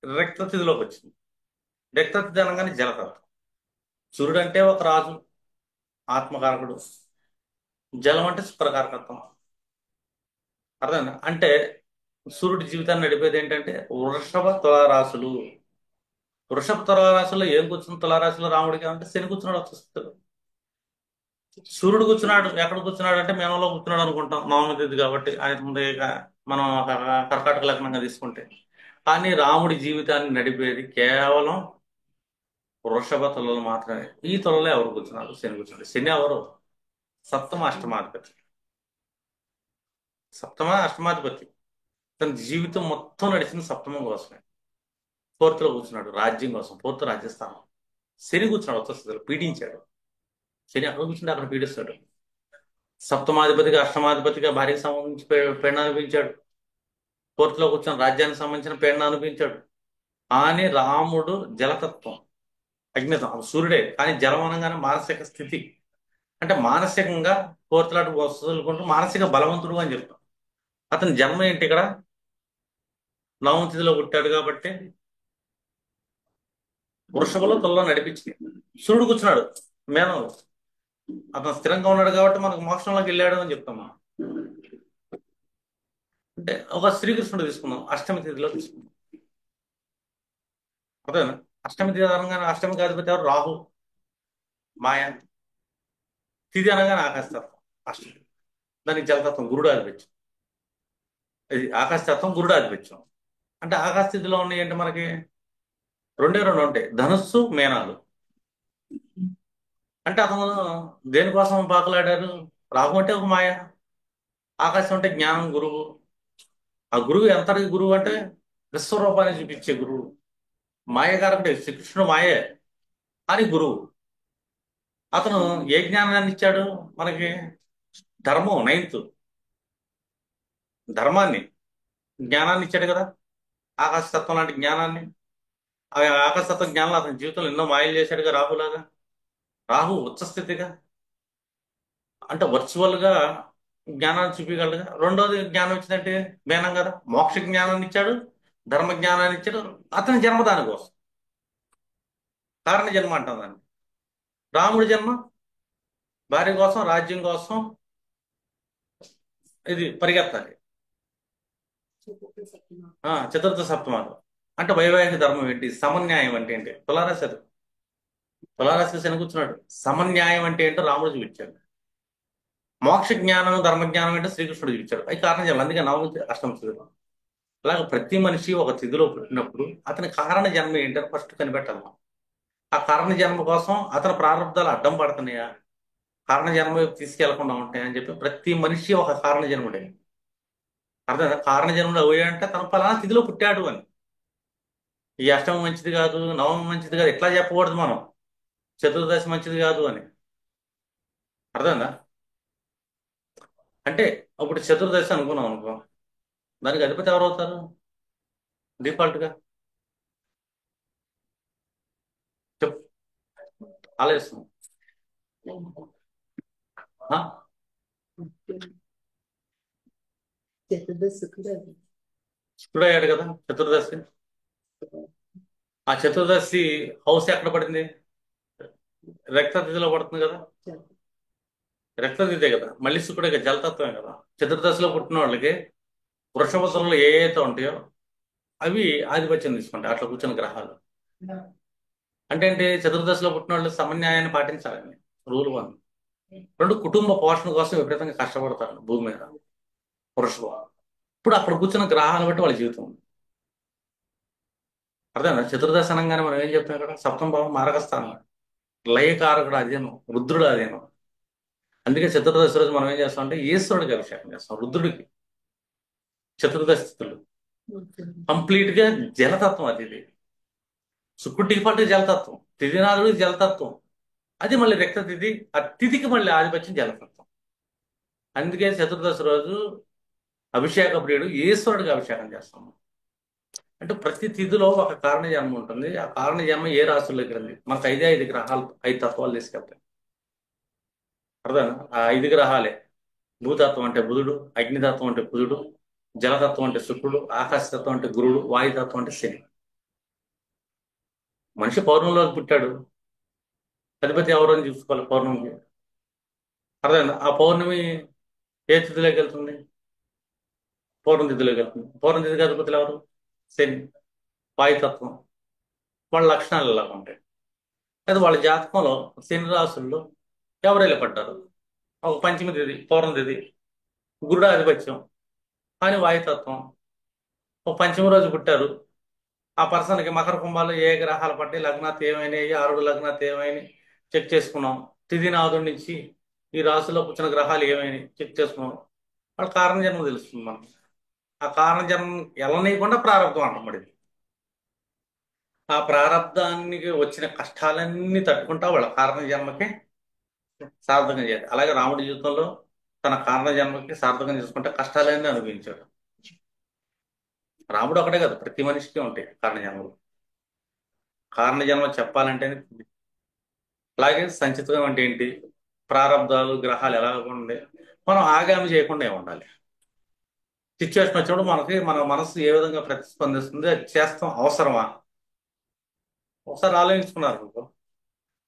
రక్త తిథిలోకి వచ్చింది. రక్త తిథి అనగానే జలతత్వం. సూర్యుడు అంటే ఒక రాజు, ఆత్మకారకుడు. జలం అంటే శుక్రకారకత్వం. అర్థమైందా? అంటే సూర్యుడి జీవితాన్ని నడిపేది ఏంటంటే వృషభ తులారాశులు. వృషభ తులారాశుల్లో ఏం కూర్చుంది? తులారాశిలో రాముడికి అంటే శని కూర్చున్నాడు వస్తుంది. సూర్యుడు కూర్చున్నాడు ఎక్కడ కూర్చున్నాడు అంటే మేనంలో కూర్చున్నాడు అనుకుంటాం, నవమి తిథి కాబట్టి ఆయన ముందే మనం ఒక కర్కాటక లగ్నంగా తీసుకుంటే. కానీ రాముడి జీవితాన్ని నడిపేది కేవలం వృషభ తులలు మాత్రమే. ఈ తులలో ఎవరు కూర్చున్నారు? శని కూర్చున్నాడు. శని ఎవరు? సప్తమ అష్టమాధిపతి. సప్తమ అష్టమాధిపతి. తన జీవితం మొత్తం నడిచింది సప్తమం కోసమే. ఫోర్త్ లో కూర్చున్నాడు రాజ్యం కోసం, ఫోర్త్ రాజ్యస్థానం. శని కూర్చున్నాడు ఉత్తస్థితిలో, పీడించాడు. శని అక్కడ కూర్చుంటే అక్కడ పీడిస్తాడు. సప్తమాధిపతిగా అష్టమాధిపతిగా భార్యకు సంబంధించి పెండ అనిపించాడు. ఫోర్త్ లో కూర్చొని రాజ్యానికి సంబంధించిన పెండ అనిపించాడు. కానీ రాముడు జలతత్వం, అగ్నితం, సూర్యుడే. కానీ జలం అనగానే మానసిక స్థితి, అంటే మానసికంగా ఫోర్త్ లాంటి వస్తువులుకుంటూ మానసిక బలవంతుడు అని చెప్తాం. అతని జన్మ ఏంటి ఇక్కడ? నవమ తిథిలో పుట్టాడు కాబట్టి వృషభలో తులలో నడిపించింది. సూర్యుడు కూర్చున్నాడు మేనంలో, అతను స్థిరంగా ఉన్నాడు కాబట్టి మనకు మోక్షంలోకి వెళ్ళాడు అని చెప్తాం మనం. అంటే ఒక శ్రీకృష్ణుడు తీసుకుందాం, అష్టమి తిథిలో తీసుకుందాం. అర్థమైందా? అష్టమి తిథి అనగానే అష్టమికి అధిపతి ఎవరు? రాహు, మాయ. తిథి అనగానే ఆకాశతత్వం, అష్టమి. దానికి జలతత్వం, గురుడు ఆధిపత్యం. ఇది ఆకాశతత్వం, గురుడు ఆధిపత్యం. అంటే ఆకాశ స్థితిలో ఉన్నాయి అంటే మనకి రెండే రెండు ఉంటాయి, ధనుస్సు మేనాలు. అంటే అతను దేనికోసం పాకులాడారు? రాహు అంటే ఒక మాయ, ఆకాశం అంటే జ్ఞానం, గురువు. ఆ గురువు ఎంతటి గురువు అంటే విశ్వరూపాన్ని చూపించే గురువు. మాయగారంటే శ్రీకృష్ణుడు మాయే అని గురువు. అతను ఏ జ్ఞానాన్ని ఇచ్చాడు మనకి? ధర్మం, నైన్త్ ధర్మాన్ని, జ్ఞానాన్ని ఇచ్చాడు కదా, ఆకాశతత్వం లాంటి జ్ఞానాన్ని. ఆ ఆకర్షత జ్ఞానంలో అతని జీవితంలో ఎన్నో మాయలు చేశాడుగా రాహులాగా. రాహు ఉచ్చస్థితిగా, అంటే వర్చువల్ గా జ్ఞానాన్ని చూపించగలడుగా. రెండోది జ్ఞానం ఇచ్చిందంటే జ్ఞానం కదా, మోక్ష జ్ఞానాన్ని ఇచ్చాడు, ధర్మ జ్ఞానాన్ని ఇచ్చాడు. అతని జన్మ దాని కోసం, కారణ జన్మ అంటాం దాన్ని. రాముడి జన్మ భార్య కోసం, రాజ్యం కోసం, ఇది పరిగెత్తాలి. చతుర్థ సప్తమాలు అంటే వైవాహిక ధర్మం ఏంటి, సమన్యాయం అంటే ఏంటి, తులారాశి అది. తులారాశి శని కూర్చున్నాడు. సమన్యాయం అంటే ఏంటో రాముడు చూపించాడు. మోక్ష జ్ఞానం ధర్మ జ్ఞానం అంటే శ్రీకృష్ణుడు చూపించాడు. అది కారణం చేయాలి, అందుకే నవమ అష్టమ తిథులు. అలాగే ప్రతి మనిషి ఒక తిథిలో పుట్టినప్పుడు అతని కారణ జన్మ ఏంటని ఫస్ట్ కనిపెట్టాలి మనం. ఆ కారణ జన్మ కోసం అతని ప్రారంధాలు అడ్డం పడుతున్నాయా, కారణ జన్మ వైపు తీసుకెళ్లకుండా ఉంటాయా అని చెప్పి ప్రతి మనిషి ఒక కారణ జన్ముడే. అర్థం, కారణ జన్ముడు అయ్యాడంటే తను ఫలానా తిథిలో పుట్టాడు అని. ఈ అష్టమం మంచిది కాదు, నవమం మంచిది కాదు ఇట్లా చెప్పకూడదు మనం. చతుర్దశి మంచిది కాదు అని. అర్థందా? అంటే అప్పుడు చతుర్దశి అనుకున్నాం అనుకో, దానికి అధిపతి ఎవరు అవుతారు డిఫాల్ట్ గా? చెప్పు, ఆలోచిస్తున్నాం. ఆ? శుక్రుడు అయ్యాడు కదా చతుర్దశి. ఆ చతుర్దశి హౌస్ ఎక్కడ పడింది? రక్తతిథిలో పడుతుంది కదా. రక్తతిథే కదా, మళ్ళీ శుక్రుడే కదా, జలతత్వమే కదా. చతుర్దశిలో పుట్టిన వాళ్ళకి వృషభతులు ఏ అయితే ఉంటాయో అవి ఆధిపత్యం తీసుకుంటాయి, అట్లా కూర్చున్న గ్రహాలు. అంటే ఏంటి, చతుర్దశిలో పుట్టిన వాళ్ళు సమన్యాయాన్ని పాటించాలని రూల్ వన్. రెండు, కుటుంబ పోషణ కోసం విపరీతంగా కష్టపడతారు భూమి మీద వృషభం. ఇప్పుడు అక్కడ కూర్చున్న గ్రహాలను బట్టి వాళ్ళ జీవితం ఉంది. అర్థమైందా? చతుర్దశి అనగానే మనం ఏం చెప్తాం ఇక్కడ, సప్తమ భావం మారకస్థానం, లయకారకుడు అధీనం, రుద్రుడు అధీనం. అందుకే చతుర్దశి రోజు మనం ఏం చేస్తాం అంటే ఈశ్వరుడికి అభిషేకం చేస్తాం, రుద్రుడికి. చతుర్దశి స్థితులు కంప్లీట్ గా జలతత్వం అది. ఇది శుక్రుడు డిఫాల్ట్ జలతత్వం, తిథినాథుడు జలతత్వం. అది మళ్ళీ రక్త తిథి, ఆ తిథికి మళ్ళీ ఆధిపత్యం జలతత్వం. అందుకే చతుర్దశి రోజు అభిషేక ప్రియుడు ఈశ్వరుడికి అభిషేకం చేస్తాం. అంటే ప్రతి తిథిలో ఒక కారణ జన్మ ఉంటుంది. ఆ కారణ జన్మ ఏ రాశుల్లోకి రండి, మనకు ఐదే ఐదు గ్రహాలు, ఐదు తత్వాలు తీసుకెళ్తాయి. అర్థం, ఆ ఐదు గ్రహాలే. భూతత్వం అంటే బుధుడు, అగ్నితత్వం అంటే కుజుడు, జలతత్వం అంటే శుక్రుడు, ఆకాశతత్వం అంటే గురుడు, వాయుతత్వం అంటే శని. మనిషి పౌర్ణంలో పుట్టాడు, అధిపతి ఎవరు అని చూసుకోవాలి పౌర్ణమికి. అర్థమైందా? ఆ పౌర్ణమి ఏ తిథిలోకి వెళ్తుంది? పౌర్ణ తిథిలోకి వెళ్తుంది. పౌర్ణ తిథికి అధిపతులు ఎవరు? శని, వాయుతత్వం. వాళ్ళ లక్షణాలు ఎలా ఉంటాయి, లేదా వాళ్ళ జాతకంలో శని రాశుల్లో ఎవరు పడ్డారు. ఒక పంచమి తిథి, పౌర్ణ తిథి, గురుడు ఆధిపత్యం కానీ వాయుతత్వం. ఒక పంచమి రోజు పుట్టారు, ఆ పర్సన్కి మకర కుంభాలు ఏ గ్రహాలు పట్టి లగ్నాత్ ఏమైనాయి, ఆరుడు లగ్నాత్ ఏమైనాయి చెక్ చేసుకున్నాం. తిథి నాదుడి నుంచి ఈ రాశిలో కూర్చున్న గ్రహాలు ఏమైనాయి చెక్ చేసుకున్నాం. వాళ్ళ కారణ జన్మ తెలుస్తుంది మనం. ఆ కారణ జన్మ ఎలనీయకుండా ప్రారంభం అంటాం మరి. ఆ ప్రారంధానికి వచ్చిన కష్టాలన్నీ తట్టుకుంటా వాళ్ళ కారణ జన్మకి సార్థకం చేయాలి. అలాగే రాముడి జీవితంలో తన కారణ జన్మకి సార్థకం చేసుకుంటే కష్టాలన్నీ అనుభవించాడు. రాముడు ఒకటే కదా, ప్రతి మనిషికి ఉంటాయి కారణ జన్మలు. కారణ జన్మ చెప్పాలంటే, అలాగే సంచితం అంటే ఏంటి, ప్రారంధాలు గ్రహాలు ఎలా ఉండే మనం ఆగామి చేయకుండా ఉండాలి. సిచ్యువేషన్ వచ్చినప్పుడు మనకి మన మనసు ఏ విధంగా ప్రతిస్పందిస్తుంది, అది చేస్తాం అవసరమా ఒకసారి ఆలోచించుకున్నారు అనుకో,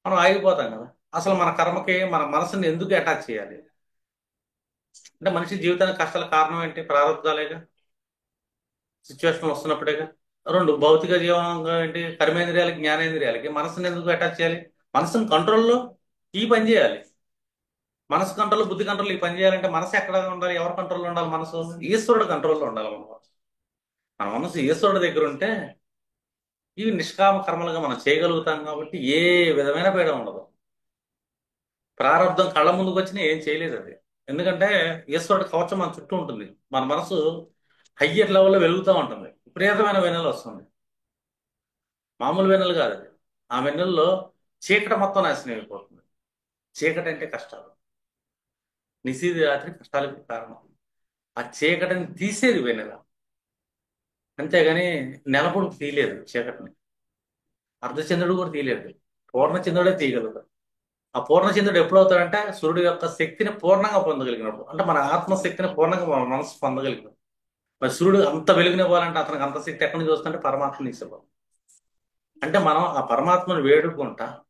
మనం ఆగిపోతాం కదా. అసలు మన కర్మకి మన మనసుని ఎందుకు అటాచ్ చేయాలి? అంటే మనిషి జీవితానికి కష్టాల కారణం ఏంటి, ప్రారంధాలేగా. సిచ్యువేషన్ వస్తున్నప్పుడేగా. రెండు, భౌతిక జీవనంగా ఏంటి, కర్మేంద్రియాలకి జ్ఞానేంద్రియాలకి మనసుని ఎందుకు అటాచ్ చేయాలి? మనసుని కంట్రోల్లో ఈ పని చేయాలి. మనసు కంట్రోల్, బుద్ధి కంట్రోల్ ఈ పని చేయాలంటే మనసు ఎక్కడ ఉండాలి, ఎవరి కంట్రోల్లో ఉండాలి? మనసు ఈశ్వరుడు కంట్రోల్లో ఉండాలి. మన మనసు ఈశ్వరుడి దగ్గర ఉంటే ఇవి నిష్కామ కర్మలుగా మనం చేయగలుగుతాం కాబట్టి ఏ విధమైన పీడ ఉండదు. ప్రారంధం కళ్ళ ముందుకు వచ్చినా ఏం చేయలేదు అది. ఎందుకంటే ఈశ్వరుడి కవచం మన చుట్టూ ఉంటుంది. మన మనసు హయ్యర్ లెవెల్లో వెలుగుతూ ఉంటుంది, విపరీతమైన వెన్నెలు వస్తుంది. మామూలు వెన్నెలు కాదు అది. ఆ వెన్నెల్లో చీకటి మొత్తం నాశనం అయిపోతుంది. చీకటి అంటే కష్టాలు, నిశీది రాత్రి కష్టాలకు కారణం. ఆ చీకటిని తీసేది వెన్నెల, అంతేగాని నెలపొడుపు తీయలేదు చీకటిని. అర్ధచంద్రుడు కూడా తీయలేడు. పూర్ణచంద్రుడే తీయగలడు. ఆ పూర్ణచంద్రుడు ఎప్పుడు అవుతాడంటే సూర్యుడు యొక్క శక్తిని పూర్ణంగా పొందగలిగినప్పుడు, అంటే మన ఆత్మశక్తిని పూర్ణంగా మన మనసు పొందగలిగినప్పుడు. మరి సూర్యుడు అంత వెలుగునివ్వాలంటే అతనికి అంత శక్తి ఎక్కడి నుంచి వస్తుంటే పరమాత్మ నుంచి ఇవ్వాలి. అంటే మనం ఆ పరమాత్మను వేడుకుంటా,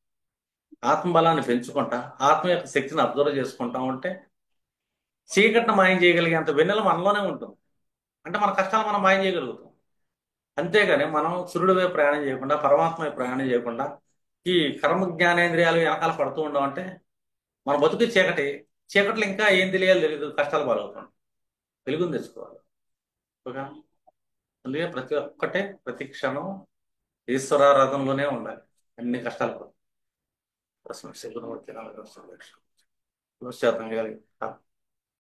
ఆత్మబలాన్ని పెంచుకుంటా, ఆత్మ యొక్క శక్తిని అబ్జర్వ్ చేసుకుంటా ఉంటే చీకటిని మాయం చేయగలిగే అంత వెన్నెల మనలోనే ఉంటుంది. అంటే మన కష్టాలు మనం మాయం చేయగలుగుతాం. అంతేగాని మనం సూర్యుడి వైపు ప్రయాణం చేయకుండా, పరమాత్మ వైపు ప్రయాణం చేయకుండా ఈ కర్మ జ్ఞానేంద్రియాలు వెనకాల పడుతూ ఉండమంటే మన బతుకు చీకటి. చీకట్లో ఇంకా ఏం తెలియాలో తెలియదు, కష్టాలు పాలవుతాం. వెలుగుని తెచ్చుకోవాలి. ఓకే. అందుకే ప్రతి ఒక్కటే ప్రతి క్షణం ఈశ్వరారాధనలోనే ఉండాలి. అన్ని కష్టాలు పడతాం.